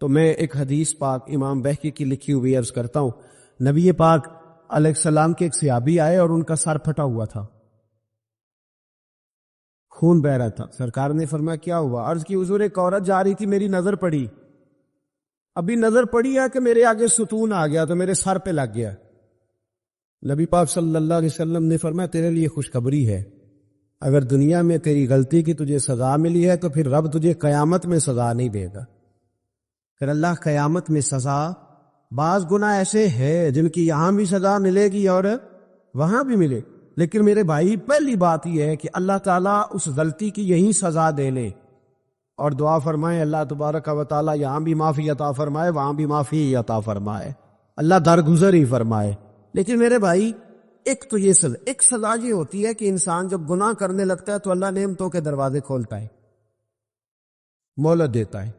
تو میں ایک حدیث پاک امام بہقی کی لکھی ہوئی عرض کرتا ہوں. نبی پاک علیہ السلام کے ایک صحابی آئے اور ان کا سر پھٹا ہوا تھا، خون بہ رہا تھا. سرکار نے فرمایا کیا ہوا؟ عرض کی حضور ایک عورت جا رہی تھی، میری نظر پڑی، ابھی نظر پڑی ہے کہ میرے آگے ستون آ گیا تو میرے سر پہ لگ گیا. نبی پاک صلی اللہ علیہ وسلم نے فرمایا تیرے لیے خوشخبری ہے، اگر دنیا میں تیری غلطی کی تجھے سزا ملی ہے تو پھر رب تجھے قیامت میں سزا نہیں دے گا. پھر اللہ قیامت میں سزا، بعض گناہ ایسے ہیں جن کی یہاں بھی سزا ملے گی اور وہاں بھی ملے، لیکن میرے بھائی پہلی بات یہ ہے کہ اللہ تعالیٰ اس غلطی کی یہی سزا دے لے، اور دعا فرمائے اللہ تبارک و تعالیٰ یہاں بھی معافی عطا فرمائے، وہاں بھی معافی عطا فرمائے، اللہ درگزر ہی فرمائے. لیکن میرے بھائی ایک تو یہ سزا، ایک سزا یہ ہوتی ہے کہ انسان جب گناہ کرنے لگتا ہے تو اللہ نعمتوں کے دروازے کھولتا ہے، مہلت دیتا ہے.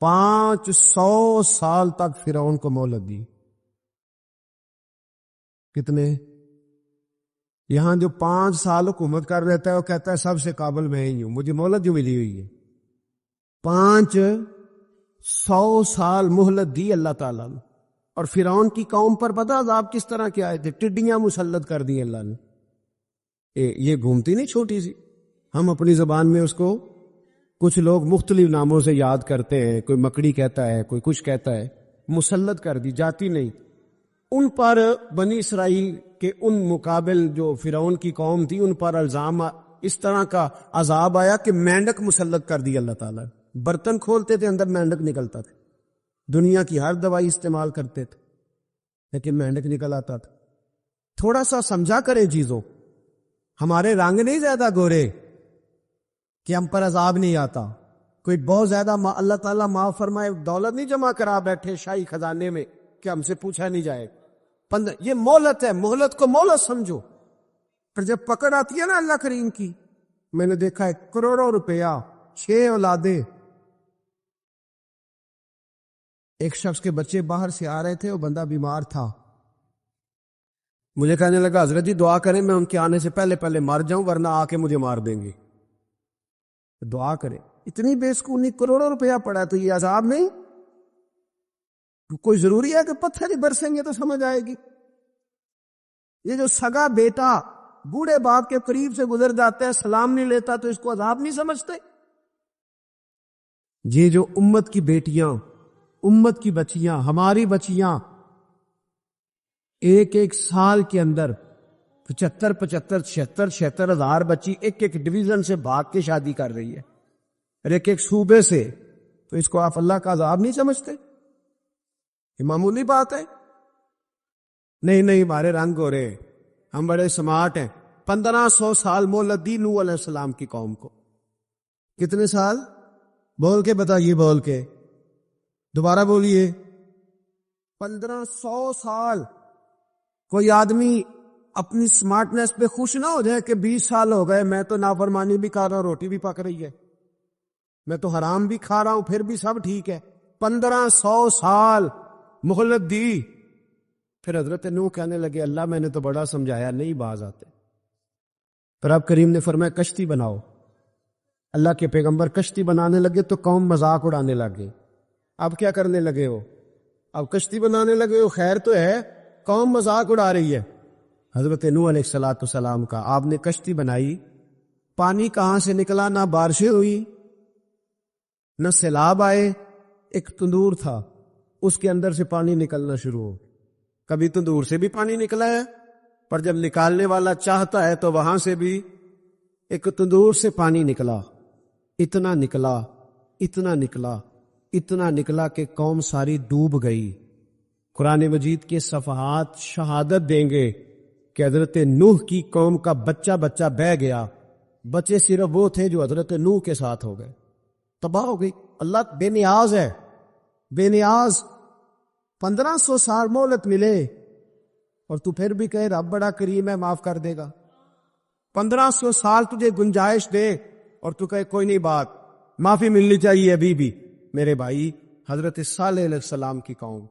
500 سال تک فرعون کو مہلت دی. کتنے؟ یہاں جو 5 سال حکومت کر رہتا ہے وہ کہتا ہے سب سے قابل میں ہی ہوں، مجھے مہلت جو ملی ہوئی ہے. 500 سال مہلت دی اللہ تعالیٰ نے. اور فرعون کی قوم پر پتہ عذاب کس طرح کے آئے تھے؟ ٹڈیاں مسلط کر دی اللہ نے. یہ گھومتی نہیں چھوٹی سی، ہم اپنی زبان میں اس کو کچھ لوگ مختلف ناموں سے یاد کرتے ہیں، کوئی مکڑی کہتا ہے، کوئی کچھ کہتا ہے. مسلط کر دی، جاتی نہیں. ان پر بنی اسرائیل کے ان مقابل جو فرعون کی قوم تھی، ان پر الزام اس طرح کا عذاب آیا کہ مینڈک مسلط کر دی اللہ تعالیٰ. برتن کھولتے تھے، اندر مینڈک نکلتا تھا. دنیا کی ہر دوائی استعمال کرتے تھے لیکن مینڈک نکل آتا تھا. تھوڑا سا سمجھا کریں چیزوں. ہمارے رنگ نہیں زیادہ گورے کہ ہم پر عذاب نہیں آتا. کوئی بہت زیادہ اللہ تعالیٰ معاف فرمائے دولت نہیں جمع کرا بیٹھے شاہی خزانے میں کہ ہم سے پوچھا نہیں جائے. یہ مہلت ہے، مہلت کو مہلت سمجھو. پر جب پکڑ آتی ہے نا اللہ کریم کی، میں نے دیکھا ہے کروڑوں روپیہ، 6 اولادیں. ایک شخص کے بچے باہر سے آ رہے تھے، وہ بندہ بیمار تھا. مجھے کہنے لگا حضرت جی دعا کریں میں ان کے آنے سے پہلے پہلے مر جاؤں ورنہ آ کے مجھے مار دیں گے. دعا کریں. اتنی بے سکونی، کروڑوں روپیہ پڑا تو یہ عذاب نہیں؟ کوئی ضروری ہے کہ پتھر ہی برسیں گے تو سمجھ آئے گی؟ یہ جو سگا بیٹا بوڑھے باپ کے قریب سے گزر جاتا ہے، سلام نہیں لیتا تو اس کو عذاب نہیں سمجھتے؟ یہ جو امت کی بیٹیاں، امت کی بچیاں، ہماری بچیاں ایک سال کے اندر 75 ہزار بچی ایک ڈویژن سے بھاگ کے شادی کر رہی ہے، اور ایک صوبے سے. تو اس کو آپ اللہ کا عذاب نہیں سمجھتے؟ یہ معمولی بات ہے. نہیں ہمارے رنگ ہو رہے، ہم بڑے سمارٹ ہیں. 1500 سال مہلت دی نوح علیہ السلام کی قوم کو. کتنے سال؟ بول کے بتائیے، بول کے دوبارہ بولیے. 1500 سال. کوئی آدمی اپنی سمارٹنس پہ خوش نہ ہو جائے کہ 20 سال ہو گئے میں تو نافرمانی بھی کھا رہا ہوں، روٹی بھی پک رہی ہے، میں تو حرام بھی کھا رہا ہوں، پھر بھی سب ٹھیک ہے. 1500 سال مہلت دی. پھر حضرت نوح کہنے لگے اللہ میں نے تو بڑا سمجھایا، نہیں باز آتے. پھر اب کریم نے فرمایا کشتی بناؤ. اللہ کے پیغمبر کشتی بنانے لگے تو قوم مذاق اڑانے لگے. اب کیا کرنے لگے ہو؟ اب کشتی بنانے لگے ہو، خیر تو ہے، قوم مذاق اڑا رہی ہے. حضرت نوح علیہ السلام کا آپ نے کشتی بنائی، پانی کہاں سے نکلا؟ نہ بارشیں ہوئی نہ سیلاب آئے. ایک تندور تھا، اس کے اندر سے پانی نکلنا شروع ہو. کبھی تندور سے بھی پانی نکلا ہے، پر جب نکالنے والا چاہتا ہے تو وہاں سے بھی ایک تندور سے پانی نکلا. اتنا نکلا، اتنا نکلا، اتنا نکلا کہ قوم ساری ڈوب گئی. قرآن مجید کے صفحات شہادت دیں گے کہ حضرت نوح کی قوم کا بچہ بہ گیا. بچے صرف وہ تھے جو حضرت نوح کے ساتھ ہو گئے، تباہ ہو گئی. اللہ بے نیاز ہے، بے نیاز. 1500 سال مہلت ملے اور تو پھر بھی کہے رب بڑا کریم ہے، معاف کر دے گا. 1500 سال تجھے گنجائش دے اور تو کہے کوئی نہیں، بات معافی ملنی چاہیے ابھی بھی. میرے بھائی، حضرت صالح علیہ السلام کی قوم،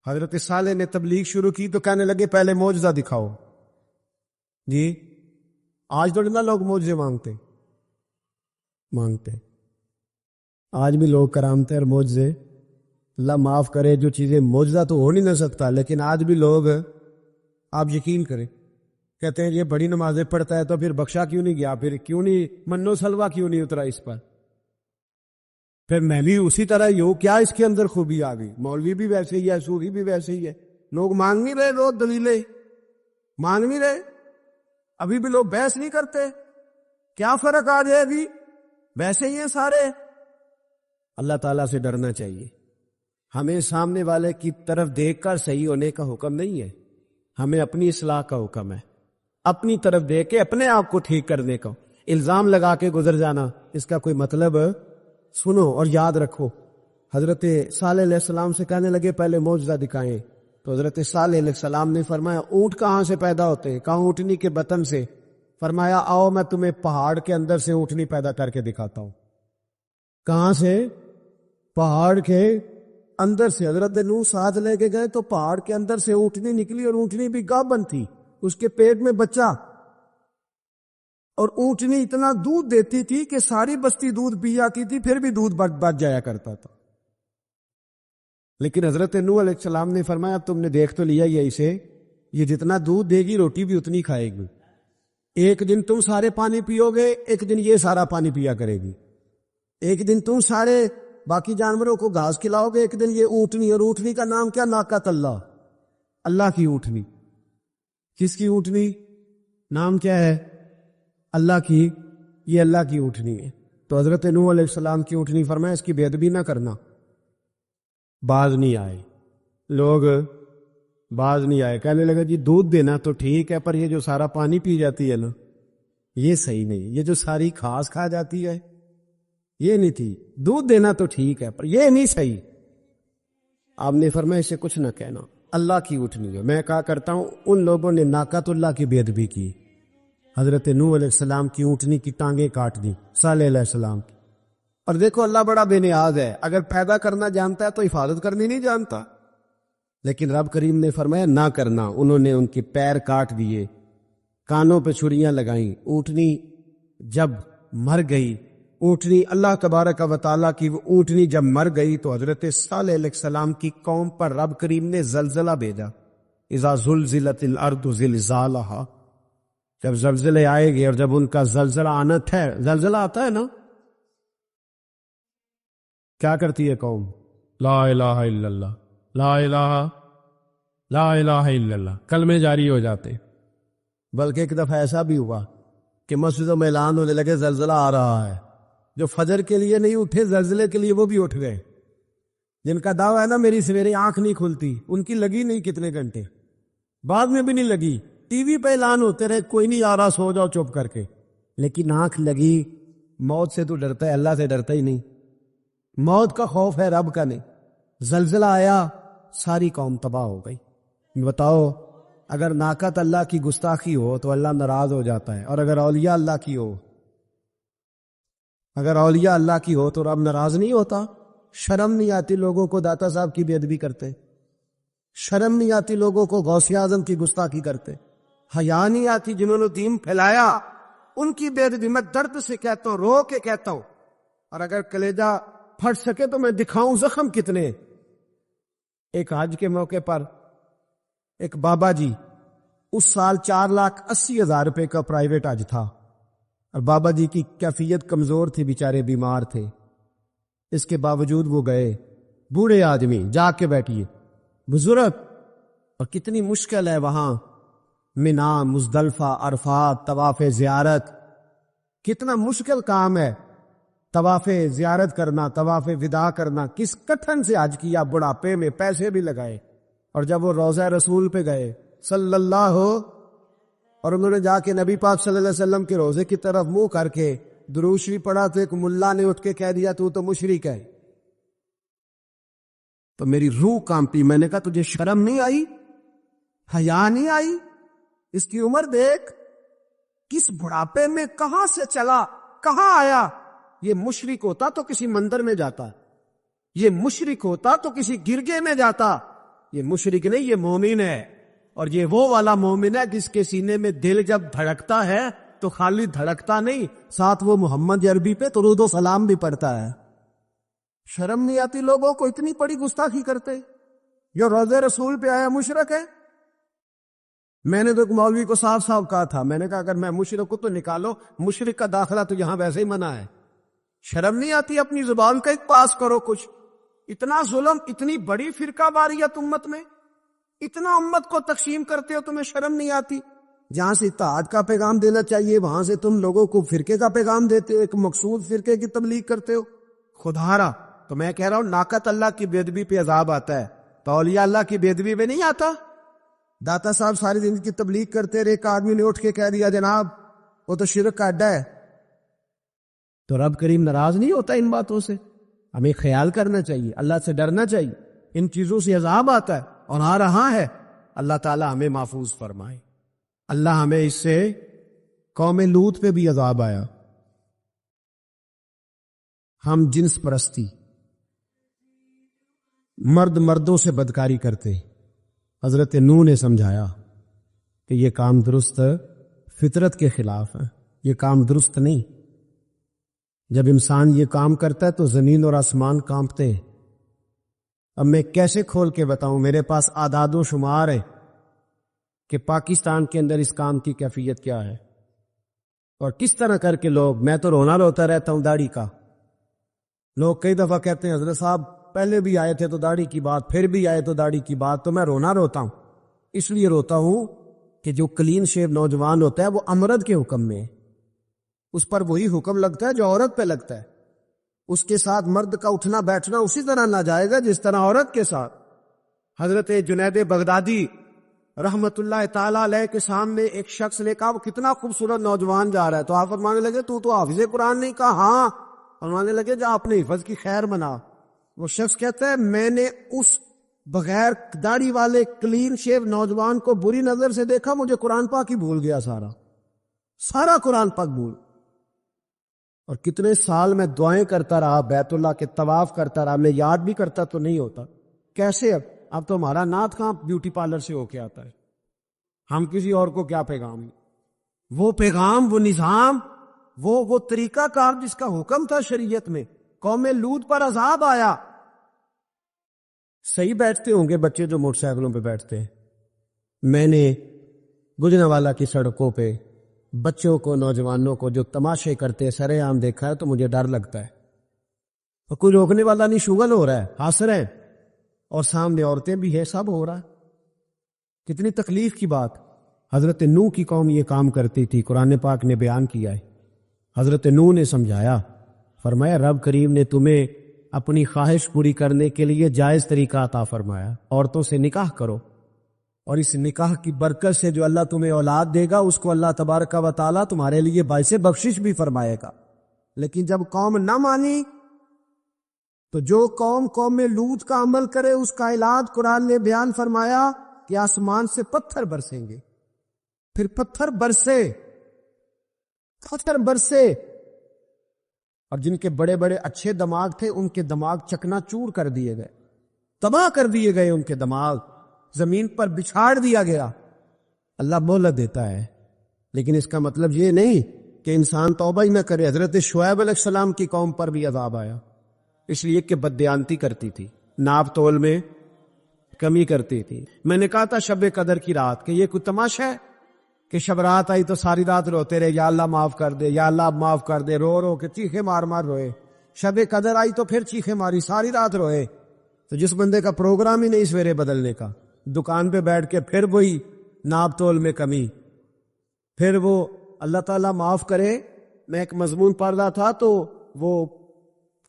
حضرت صالح نے تبلیغ شروع کی تو کہنے لگے پہلے معجزہ دکھاؤ. جی آج تو لوگ معجزے مانگتے. آج بھی لوگ کرامتیں اور معجزے، اللہ معاف کرے، جو چیزیں معجزہ تو ہو نہیں نہ سکتا، لیکن آج بھی لوگ، آپ یقین کریں، کہتے ہیں یہ بڑی نمازیں پڑھتا ہے تو پھر بخشا کیوں نہیں گیا، پھر کیوں نہیں منو سلوا کیوں نہیں اترا اس پر، پھر میں بھی اسی طرح ہی ہوں، کیا اس کے اندر خوبی آ گئی؟ مولوی بھی ویسے ہی ہے، صوفی بھی ویسے ہی ہے. لوگ مانگ نہیں رہے، روز دلیلیں مانگ نہیں رہے. ابھی بھی لوگ بحث نہیں کرتے. کیا فرق آ جائے؟ ابھی ویسے ہی ہیں سارے. اللہ تعالیٰ سے ڈرنا چاہیے. ہمیں سامنے والے کی طرف دیکھ کر صحیح ہونے کا حکم نہیں ہے، ہمیں اپنی اصلاح کا حکم ہے. اپنی طرف دیکھ کے اپنے آپ کو ٹھیک کرنے کا. الزام لگا کے گزر جانا، اس کا کوئی مطلب؟ سنو اور یاد رکھو. حضرت صالح علیہ السلام سے کہنے لگے پہلے معجزہ دکھائیں، تو حضرت صالح علیہ السلام نے فرمایا اونٹ کہاں سے پیدا ہوتے ہیں؟ کہاں؟ اونٹنی کے بطن سے. فرمایا آؤ میں تمہیں پہاڑ کے اندر سے اونٹنی پیدا کر کے دکھاتا ہوں. کہاں سے؟ پہاڑ کے اندر سے. حضرت نوح ساتھ لے کے گئے تو پہاڑ کے اندر سے اونٹنی نکلی، اور اونٹنی بھی گابن تھی، اس کے پیٹ میں بچہ. اور اونٹنی اتنا دودھ دیتی تھی کہ ساری بستی دودھ پی جاتی تھی، پھر بھی دودھ بچ جایا کرتا تھا. لیکن حضرت نوح علیہ السلام نے فرمایا اب تم نے دیکھ تو لیا یہ اسے، یہ جتنا دودھ دے گی روٹی بھی اتنی کھائے گی، ایک دن تم سارے پانی پیو گے، ایک دن یہ سارا پانی پیا کرے گی، ایک دن تم سارے باقی جانوروں کو گھاس کھلاؤ گے، ایک دن یہ اونٹنی، اور اونٹنی کا نام کیا؟ ناقۃ اللہ، اللہ کی اونٹنی۔ کس کی اونٹنی؟ نام کیا ہے؟ اللہ کی، یہ اللہ کی اونٹنی ہے۔ تو حضرت نوح علیہ السلام کی اونٹنی فرمایا اس کی بے ادبی نہ کرنا۔ باز نہیں آئے لوگ، باز نہیں آئے، کہنے لگا جی دودھ دینا تو ٹھیک ہے، پر یہ جو سارا پانی پی جاتی ہے نا یہ صحیح نہیں، یہ جو ساری گھاس کھا جاتی ہے یہ نہیں تھی، دودھ دینا تو ٹھیک ہے پر یہ نہیں صحیح۔ آپ نے فرمایا اسے کچھ نہ کہنا، اللہ کی اونٹنی ہے۔ میں کہا کرتا ہوں ان لوگوں نے ناقۃ اللہ کی بے ادبی کی، حضرت نوح علیہ السلام کی اونٹنی کی ٹانگیں کاٹ دی، صالح علیہ السلام کی۔ اور دیکھو اللہ بڑا بے نیاز ہے، اگر پیدا کرنا جانتا ہے تو حفاظت کرنی نہیں جانتا؟ لیکن رب کریم نے فرمایا نہ کرنا، انہوں نے ان کے پیر کاٹ دیے، کانوں پہ چھریاں لگائیں۔ اونٹنی جب مر گئی، اونٹنی اللہ تبارک و تعالیٰ کی وہ اونٹنی جب مر گئی تو حضرت صالح علیہ السلام کی قوم پر رب کریم نے زلزلہ بھیجا، اذا زلزلت الارض زلزالہا، جب زلزلے آئے گے اور جب ان کا زلزلہ آنا ہے، زلزلہ آتا ہے نا، کیا کرتی ہے قوم؟ لا الہ الا اللہ، لا الہ لا الہ الا اللہ، کلمے جاری ہو جاتے۔ بلکہ ایک دفعہ ایسا بھی ہوا کہ مسجدوں میں اعلان ہونے لگے زلزلہ آ رہا ہے، جو فجر کے لیے نہیں اٹھے زلزلے کے لیے وہ بھی اٹھ گئے، جن کا دعویٰ ہے نا میری سویرے آنکھ نہیں کھلتی، ان کی لگی نہیں کتنے گھنٹے، بعد میں بھی نہیں لگی، ٹی وی پہ اعلان ہوتے رہے کوئی نہیں آ رہا سو جاؤ چپ کر کے، لیکن آنکھ لگی۔ موت سے تو ڈرتا ہے، اللہ سے ڈرتا ہی نہیں، موت کا خوف ہے رب کا نہیں۔ زلزلہ آیا ساری قوم تباہ ہو گئی۔ بتاؤ اگر ناقۃ اللہ کی گستاخی ہو تو اللہ ناراض ہو جاتا ہے، اور اگر اولیاء اللہ کی ہو، اگر اولیاء اللہ کی ہو تو رب ناراض نہیں ہوتا؟ شرم نہیں آتی لوگوں کو داتا صاحب کی بے ادبی کرتے؟ شرم نہیں آتی لوگوں کو غوث اعظم کی گستاخی کرتے؟ حیا نہیں آتی جنہوں نے دین پھیلایا ان کی بے ادبی؟ میں درد سے کہتا ہوں، رو کے کہتا ہوں، اور اگر کلیجہ پھٹ سکے تو میں دکھاؤں زخم کتنے۔ ایک حج کے موقع پر ایک بابا جی، اس سال 4,80,000 روپے کا پرائیویٹ حج تھا، اور بابا جی کی کیفیت کمزور تھی، بیچارے بیمار تھے، اس کے باوجود وہ گئے۔ بوڑھے آدمی، جا کے بیٹھیے بزرگ، اور کتنی مشکل ہے وہاں منا، مزدلفہ، عرفات، طواف زیارت، کتنا مشکل کام ہے طواف زیارت کرنا، طواف وداع کرنا۔ کس کٹھن سے حج کیا، بڑھاپے میں پیسے بھی لگائے، اور جب وہ روضہ رسول پہ گئے صلی اللہ، اور انہوں نے جا کے نبی پاک صلی اللہ علیہ وسلم کے روضے کی طرف منہ کر کے درود شریف پڑھا تو ایک ملا نے اٹھ کے کہہ دیا تو مشرک ہے۔ تو میری روح کانپی، میں نے کہا تجھے شرم نہیں آئی، حیا نہیں آئی؟ اس کی عمر دیکھ، کس بڑھاپے میں کہاں سے چلا کہاں آیا۔ یہ مشرک ہوتا تو کسی مندر میں جاتا، یہ مشرک ہوتا تو کسی گرگے میں جاتا، یہ مشرک نہیں، یہ مومن ہے، اور یہ وہ والا مومن ہے جس کے سینے میں دل جب دھڑکتا ہے تو خالی دھڑکتا نہیں، ساتھ وہ محمد عربی پہ درود و سلام بھی پڑھتا ہے۔ شرم نہیں آتی لوگوں کو؟ اتنی بڑی گستاخی کرتے، جو روضہ رسول پہ آیا مشرک ہے۔ میں نے تو ایک مولوی کو صاف صاف کہا تھا، میں نے کہا اگر میں مشرک ہوں تو نکالو، مشرک کا داخلہ تو یہاں ویسے ہی منع ہے۔ شرم نہیں آتی؟ اپنی زبان کا ایک پاس کرو کچھ۔ اتنا ظلم، اتنی بڑی فرقہ واریت امت میں، اتنا امت کو تقسیم کرتے ہو، تمہیں شرم نہیں آتی؟ جہاں سے اتحاد کا پیغام دینا چاہیے وہاں سے تم لوگوں کو فرقے کا پیغام دیتے ہو، ایک مقصود فرقے کی تبلیغ کرتے ہو۔ خدارا تو میں کہہ رہا ہوں ناقۃ اللہ کی بے ادبی پہ عذاب آتا ہے، تو اولیاء اللہ کی بے ادبی پہ نہیں آتا؟ داتا صاحب ساری زندگی تبلیغ کرتے رہے، ایک آدمی نے اٹھ کے کہہ دیا جناب وہ تو شرک کا اڈا ہے، تو رب کریم ناراض نہیں ہوتا ان باتوں سے؟ ہمیں خیال کرنا چاہیے، اللہ سے ڈرنا چاہیے، ان چیزوں سے عذاب آتا ہے اور آ رہا ہے۔ اللہ تعالی ہمیں محفوظ فرمائے۔ اللہ ہمیں اس سے، قوم لوط پہ بھی عذاب آیا، ہم جنس پرستی، مرد مردوں سے بدکاری کرتے۔ حضرت نوح نے سمجھایا کہ یہ کام درست فطرت کے خلاف ہے، یہ کام درست نہیں۔ جب انسان یہ کام کرتا ہے تو زمین اور آسمان کانپتے ہیں، اب میں کیسے کھول کے بتاؤں؟ میرے پاس اعداد و شمار ہے کہ پاکستان کے اندر اس کام کی کیفیت کیا ہے اور کس طرح کر کے لوگ، میں تو رونا روتا رہتا ہوں داڑھی کا. لوگ کئی دفعہ کہتے ہیں حضرت صاحب پہلے بھی آئے تھے تو داڑھی کی بات، پھر بھی آئے تو داڑھی کی بات. تو میں رونا روتا ہوں، اس لیے روتا ہوں کہ جو کلین شیو نوجوان ہوتا ہے وہ امرد کے حکم میں ہے، اس پر وہی حکم لگتا ہے جو عورت پہ لگتا ہے. اس کے ساتھ مرد کا اٹھنا بیٹھنا اسی طرح نہ جائے گا جس طرح عورت کے ساتھ. حضرت جنید بغدادی رحمت اللہ تعالی علیہ کے سامنے ایک شخص نے کہا وہ کتنا خوبصورت نوجوان جا رہا ہے، تو آپ فرمانے لگے تو حافظ قرآن نہیں؟ کہا ہاں. فرمانے لگے جا اپنے حفظ کی خیر بنا. وہ شخص کہتا ہے میں نے اس بغیر داڑھی والے کلین شیو نوجوان کو بری نظر سے دیکھا، مجھے قرآن پاک ہی بھول گیا، سارا قرآن پاک بھول. اور کتنے سال میں دعائیں کرتا رہا، بیت اللہ کے طواف کرتا رہا، میں یاد بھی کرتا تو نہیں ہوتا. کیسے اب تو ہمارا نعت کہاں بیوٹی پارلر سے ہو کے آتا ہے، ہم کسی اور کو کیا پیغام؟ وہ پیغام، وہ نظام، وہ طریقہ کار جس کا حکم تھا شریعت میں. قوم لوط پر عذاب آیا. صحیح بیٹھتے ہوں گے بچے جو موٹر سائیکلوں پہ بیٹھتے ہیں. میں نے گجرانوالہ کی سڑکوں پہ بچوں کو، نوجوانوں کو جو تماشے کرتے سرے عام دیکھا ہے تو مجھے ڈر لگتا ہے. اور کوئی روکنے والا نہیں، شغل ہو رہا ہے، ہنس رہے ہیں، اور سامنے عورتیں بھی ہے، سب ہو رہا ہے. کتنی تکلیف کی بات. حضرت نوح کی قوم یہ کام کرتی تھی، قرآن پاک نے بیان کیا ہے. حضرت نوح نے سمجھایا، فرمایا رب کریم نے تمہیں اپنی خواہش پوری کرنے کے لیے جائز طریقہ عطا فرمایا، عورتوں سے نکاح کرو، اور اس نکاح کی برکت سے جو اللہ تمہیں اولاد دے گا اس کو اللہ تبارک و تعالیٰ تمہارے لیے باعث بخشش بھی فرمائے گا. لیکن جب قوم نہ مانی تو جو قوم لوط کا عمل کرے اس کا علاج قرآن نے بیان فرمایا کہ آسمان سے پتھر برسیں گے. پھر پتھر برسے اور جن کے بڑے بڑے اچھے دماغ تھے ان کے دماغ چکنا چور کر دیے گئے، تباہ کر دیے گئے، ان کے دماغ زمین پر بچھاڑ دیا گیا. اللہ مہلت دیتا ہے، لیکن اس کا مطلب یہ نہیں کہ انسان توبہ ہی نہ کرے. حضرت شعیب علیہ السلام کی قوم پر بھی عذاب آیا، اس لیے کہ بددیانتی کرتی تھی، ناپ تول میں کمی کرتی تھی. میں نے کہا تھا شب قدر کی رات کہ یہ کوئی تماشا ہے کہ شب رات آئی تو ساری رات روتے رہے، یا اللہ معاف کر دے، یا اللہ معاف کر دے، رو رو کے چیخے مار مار روئے. شب قدر آئی تو پھر چیخے ماری، ساری رات روئے. تو جس بندے کا پروگرام ہی نہیں سویرے بدلنے کا، دکان پہ بیٹھ کے پھر وہی ناپ تول میں کمی، پھر وہ اللہ تعالیٰ معاف کرے. میں ایک مضمون پڑھ رہا تھا تو وہ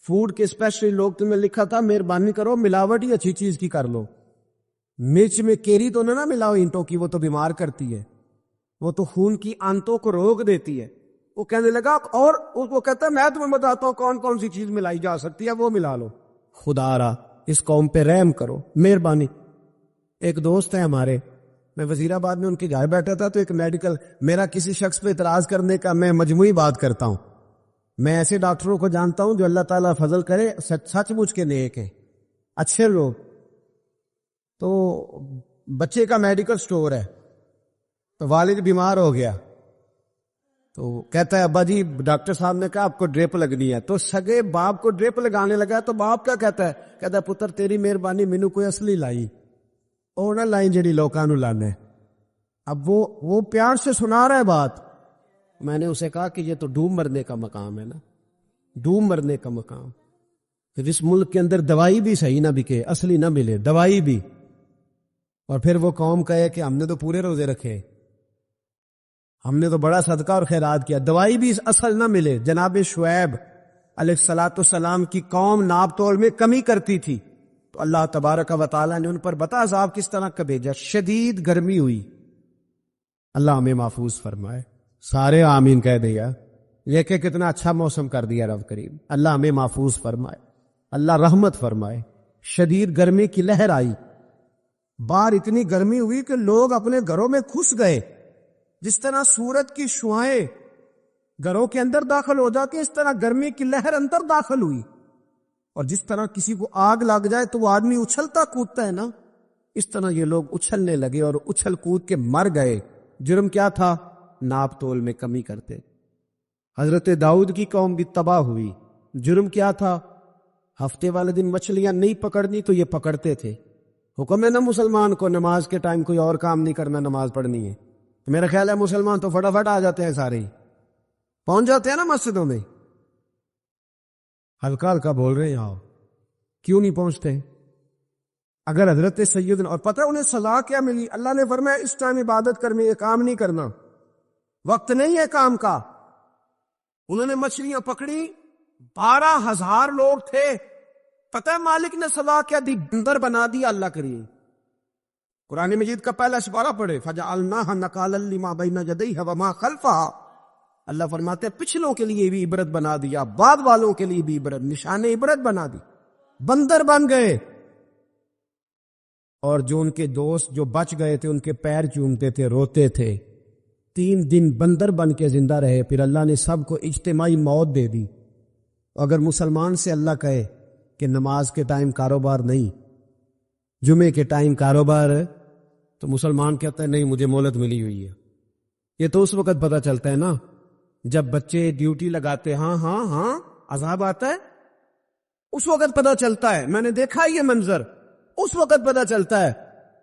فوڈ کے اسپیشل لوگ تمہیں لکھا تھا مہربانی کرو ملاوٹ ہی اچھی چیز کی کر لو. مرچ میں کیری تو نہ ملاؤ اینٹوں کی، وہ تو بیمار کرتی ہے، وہ تو خون کی آنتوں کو روک دیتی ہے. وہ کہنے لگا، اور وہ کہتا ہے میں تمہیں بتاتا ہوں کون کون سی چیز ملائی جا سکتی ہے، وہ ملا لو. خدا را اس قوم پہ رحم کرو، مہربانی. ایک دوست ہے ہمارے، میں وزیر آباد میں ان کے گھر بیٹھا تھا تو ایک میڈیکل، میرا کسی شخص پہ اعتراض کرنے کا میں مجموعی بات کرتا ہوں. میں ایسے ڈاکٹروں کو جانتا ہوں جو اللہ تعالیٰ فضل کرے سچ مچ کے نیک ہیں، اچھے لوگ. تو بچے کا میڈیکل سٹور ہے، تو والد بیمار ہو گیا، تو کہتا ہے ابا جی ڈاکٹر صاحب نے کہا آپ کو ڈرپ لگنی ہے. تو سگے باپ کو ڈرپ لگانے لگا. تو باپ کیا کہتا ہے پتر تیری مہربانی، مینو کوئی اصلی لائی، اور نہ لائیں جڑی لوکاں نو لانے. اب وہ پیار سے سنا رہا ہے بات. میں نے اسے کہا کہ یہ تو ڈوب مرنے کا مقام ہے نا، ڈوب مرنے کا مقام. پھر اس ملک کے اندر دوائی بھی صحیح نہ بکے، اصلی نہ ملے دوائی بھی، اور پھر وہ قوم کہے کہ ہم نے تو پورے روزے رکھے، ہم نے تو بڑا صدقہ اور خیرات کیا، دوائی بھی اصل نہ ملے. جناب شعیب علیہ السلام کی قوم ناپ تول میں کمی کرتی تھی تو اللہ تبارک و تعالیٰ نے ان پر بتا عذاب کس طرح کا بھیجا. شدید گرمی ہوئی. اللہ ہمیں محفوظ فرمائے. سارے آمین کہہ دیا. یہ کہ کتنا اچھا موسم کر دیا رب کریم. اللہ ہمیں محفوظ فرمائے، اللہ رحمت فرمائے. شدید گرمی کی لہر آئی، باہر اتنی گرمی ہوئی کہ لوگ اپنے گھروں میں گھس گئے. جس طرح سورج کی شعاعیں گھروں کے اندر داخل ہو جاتی، اس طرح گرمی کی لہر اندر داخل ہوئی. اور جس طرح کسی کو آگ لگ جائے تو وہ آدمی اچھلتا کودتا ہے نا، اس طرح یہ لوگ اچھلنے لگے اور اچھل کود کے مر گئے. جرم کیا تھا؟ ناپ تول میں کمی کرتے. حضرت داؤد کی قوم بھی تباہ ہوئی. جرم کیا تھا؟ ہفتے والے دن مچھلیاں نہیں پکڑنی تو یہ پکڑتے تھے. حکم ہے نا مسلمان کو نماز کے ٹائم کوئی اور کام نہیں کرنا, نماز پڑھنی ہے. تو میرا خیال ہے مسلمان تو فٹافٹ آ جاتے ہیں, سارے ہی پہنچ جاتے ہیں نا مسجدوں میں. ہلکا ہلکا بول رہے ہیں آؤ, کیوں نہیں پہنچتے؟ اگر حضرت سیدنا, اور پتہ انہیں سزا کیا ملی؟ اللہ نے فرمایا اس ٹائم عبادت کر میں یہ کام نہیں کرنا, وقت نہیں ہے کام کا. انہوں نے مچھلیاں پکڑی, 12,000 لوگ تھے. پتہ ہے مالک نے سزا کیا دی؟ بندر بنا دیا اللہ کریم. قرآن مجید کا پہلا سپارہ پڑھے, فَجَعَلْنَاهَا نَكَالًا لِمَا بَيْنَ يَدَيْهَا وَمَا خَلْفَهَا. اللہ فرماتے ہیں پچھلوں کے لیے بھی عبرت بنا دیا, بعد والوں کے لیے بھی عبرت, نشان عبرت بنا دی. بندر بن گئے, اور جو ان کے دوست جو بچ گئے تھے ان کے پیر چومتے تھے, روتے تھے. 3 دن بندر بن کے زندہ رہے. پھر اللہ نے سب کو اجتماعی موت دے دی. اگر مسلمان سے اللہ کہے کہ نماز کے ٹائم کاروبار نہیں, جمعے کے ٹائم کاروبار ہے, تو مسلمان کہتا ہے نہیں مجھے مہلت ملی ہوئی ہے. یہ تو اس وقت پتہ چلتا ہے نا جب بچے ڈیوٹی لگاتے, ہاں ہاں ہاں عذاب آتا ہے, اس وقت پتہ چلتا ہے. میں نے دیکھا یہ منظر, اس وقت پتہ چلتا ہے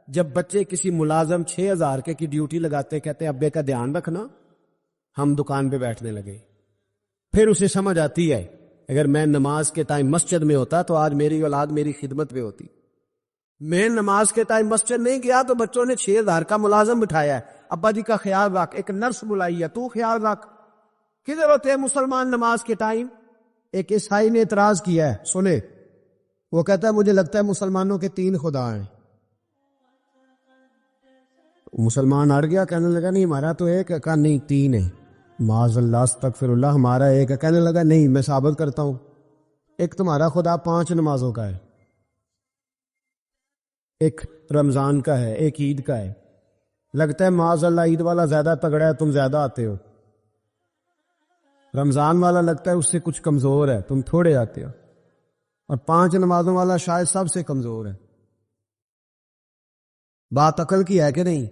جب بچے کسی ملازم 6,000 کی ڈیوٹی لگاتے, کہتے ابے کا دھیان رکھنا, ہم دکان پہ بیٹھنے لگے. پھر اسے سمجھ آتی ہے اگر میں نماز کے ٹائم مسجد میں ہوتا تو آج میری اولاد میری خدمت پہ ہوتی. میں نماز کے ٹائم مسجد نہیں گیا تو بچوں نے 6,000 کا ملازم بٹھایا ہے, ابا جی کا خیال رکھ, ایک نرس بلائی ہے تو خیال رکھ. کدھر ہوتے ہیں مسلمان نماز کے ٹائم؟ ایک عیسائی نے اعتراض کیا ہے, سنے, وہ کہتا ہے مجھے لگتا ہے مسلمانوں کے 3 خدا ہیں. مسلمان اڑ گیا, کہنے لگا نہیں ہمارا تو ایک ہے. کہا نہیں 3 ہے. معاذ اللہ استغفر اللہ, ہمارا ایک ہے. کہنے لگا نہیں میں ثابت کرتا ہوں, ایک تمہارا خدا 5 نمازوں کا ہے, ایک رمضان کا ہے, ایک عید کا ہے. لگتا ہے معاذ اللہ عید والا زیادہ تگڑا ہے, تم زیادہ آتے ہو. رمضان والا لگتا ہے اس سے کچھ کمزور ہے, تم تھوڑے آتے ہو. اور 5 نمازوں والا شاید سب سے کمزور ہے. بات عقل کی ہے کہ نہیں؟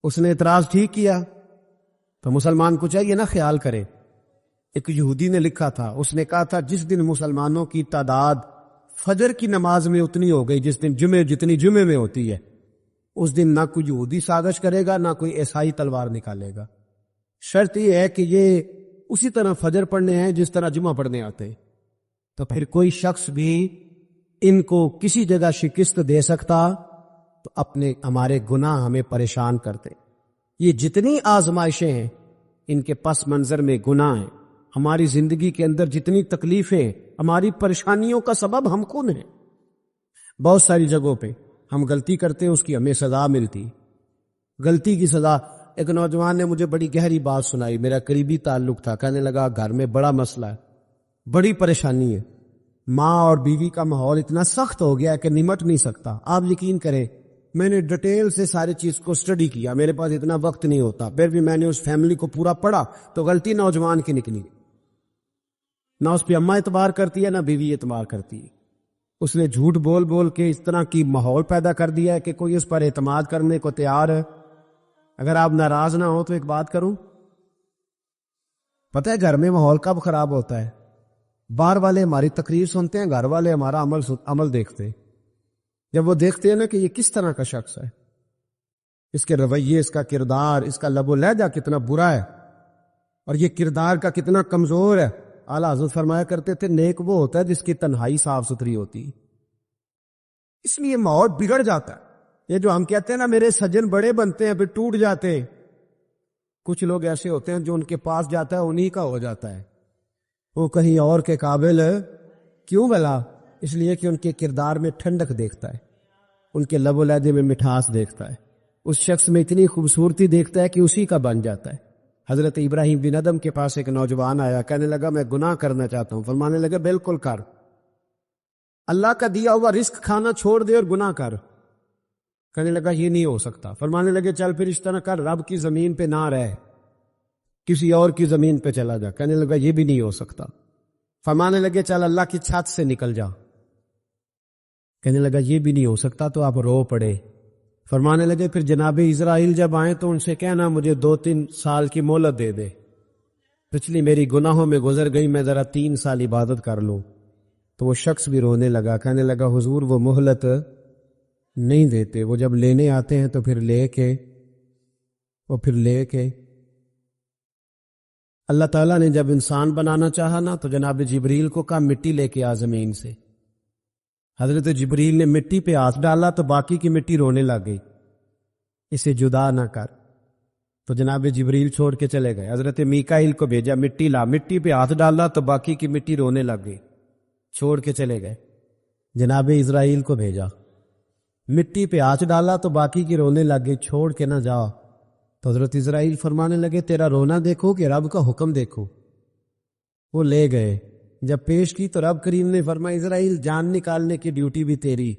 اس نے اعتراض ٹھیک کیا. تو مسلمان کو چاہیے نا خیال کرے. ایک یہودی نے لکھا تھا, اس نے کہا تھا جس دن مسلمانوں کی تعداد فجر کی نماز میں اتنی ہو گئی جس دن جتنی جمعے میں ہوتی ہے, اس دن نہ کوئی یہودی سازش کرے گا نہ کوئی عیسائی تلوار نکالے گا. شرط یہ ہے کہ یہ اسی طرح فجر پڑھنے ہیں جس طرح جمعہ پڑھنے آتے. تو پھر کوئی شخص بھی ان کو کسی جگہ شکست دے سکتا تو ہمارے گناہ ہمیں پریشان کرتے. یہ جتنی آزمائشیں ہیں ان کے پس منظر میں گناہ ہیں. ہماری زندگی کے اندر جتنی تکلیفیں, ہماری پریشانیوں کا سبب ہم خود ہیں. بہت ساری جگہوں پہ ہم غلطی کرتے ہیں, اس کی ہمیں سزا ملتی. غلطی کی سزا. ایک نوجوان نے مجھے بڑی گہری بات سنائی, میرا قریبی تعلق تھا. کہنے لگا گھر میں بڑا مسئلہ ہے, بڑی پریشانی ہے, ماں اور بیوی کا ماحول اتنا سخت ہو گیا ہے کہ نمٹ نہیں سکتا. آپ یقین کریں میں نے ڈیٹیل سے ساری چیز کو سٹڈی کیا, میرے پاس اتنا وقت نہیں ہوتا, پھر بھی میں نے اس فیملی کو پورا پڑھا. تو غلطی نوجوان کی نکلی, نہ اس پہ اماں اعتبار کرتی ہے نہ بیوی اعتبار کرتی ہے. اس نے جھوٹ بول بول کے اس طرح کی ماحول پیدا کر دیا ہے کہ کوئی اس پر اعتماد کرنے کو تیار ہے. اگر آپ ناراض نہ ہو تو ایک بات کروں, پتہ ہے گھر میں ماحول کب خراب ہوتا ہے؟ باہر والے ہماری تقریر سنتے ہیں, گھر والے ہمارا عمل دیکھتے ہیں. جب وہ دیکھتے ہیں نا کہ یہ کس طرح کا شخص ہے, اس کے رویے, اس کا کردار, اس کا لب و لہجہ کتنا برا ہے, اور یہ کردار کا کتنا کمزور ہے. اعلیٰ حضرت فرمایا کرتے تھے نیک وہ ہوتا ہے جس کی تنہائی صاف ستھری ہوتی. اس لیے ماحول بگڑ جاتا ہے. یہ جو ہم کہتے ہیں نا میرے سجن بڑے بنتے ہیں پھر ٹوٹ جاتے ہیں, کچھ لوگ ایسے ہوتے ہیں جو ان کے پاس جاتا ہے انہی کا ہو جاتا ہے. وہ کہیں اور کے قابل کیوں بلا؟ اس لیے کہ ان کے کردار میں ٹھنڈک دیکھتا ہے, ان کے لب و لہجے میں مٹھاس دیکھتا ہے, اس شخص میں اتنی خوبصورتی دیکھتا ہے کہ اسی کا بن جاتا ہے. حضرت ابراہیم بن ادم کے پاس ایک نوجوان آیا, کہنے لگا میں گناہ کرنا چاہتا ہوں. فرمانے لگا بالکل کر, اللہ کا دیا ہوا رزق کھانا چھوڑ دے اور گناہ کر. کہنے لگا یہ نہیں ہو سکتا. فرمانے لگے چل پھر اس طرح کر, رب کی زمین پہ نہ رہ, کسی اور کی زمین پہ چلا جا. کہنے لگا یہ بھی نہیں ہو سکتا. فرمانے لگے چل اللہ کی چھت سے نکل جا. کہنے لگا یہ بھی نہیں ہو سکتا. تو آپ رو پڑے. فرمانے لگے پھر جناب اسرائیل جب آئیں تو ان سے کہنا مجھے 2-3 سال کی مہلت دے دے, پچھلی میری گناہوں میں گزر گئی, میں ذرا 3 سال عبادت کر لوں. تو وہ شخص بھی رونے لگا، کہنے لگا حضور وہ مہلت نہیں دیتے، وہ جب لینے آتے ہیں تو پھر لے کے اللہ تعالیٰ نے جب انسان بنانا چاہا نا تو جناب جبریل کو کہا مٹی لے کے آ زمین سے. حضرت جبریل نے مٹی پہ ہاتھ ڈالا تو باقی کی مٹی رونے لگ گئی، اسے جدا نہ کر. تو جناب جبریل چھوڑ کے چلے گئے. حضرت میکائیل کو بھیجا، مٹی لا، مٹی پہ ہاتھ ڈالا تو باقی کی مٹی رونے لگ گئی، چھوڑ کے چلے گئے. جناب اسرائیل کو بھیجا، مٹی پہ ہاتھ ڈالا تو باقی کی رونے لگ گئی، چھوڑ کے نہ جاؤ. تو حضرت اسرائیل فرمانے لگے تیرا رونا دیکھو کہ رب کا حکم دیکھو. وہ لے گئے، جب پیش کی تو رب کریم نے فرمایا اسرائیل جان نکالنے کی ڈیوٹی بھی تیری،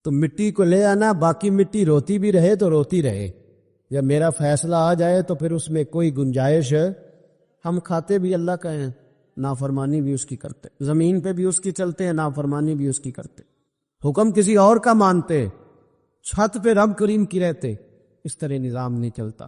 تو مٹی کو لے آنا، باقی مٹی روتی بھی رہے تو روتی رہے. جب میرا فیصلہ آ جائے تو پھر اس میں کوئی گنجائش ہے. ہم کھاتے بھی اللہ کا ہیں، نافرمانی بھی اس کی کرتے، زمین پہ بھی اس کی چلتے ہیں، نافرمانی بھی اس کی کرتے، حکم کسی اور کا مانتے، چھت پہ رب کریم کی رہتے. اس طرح نظام نہیں چلتا.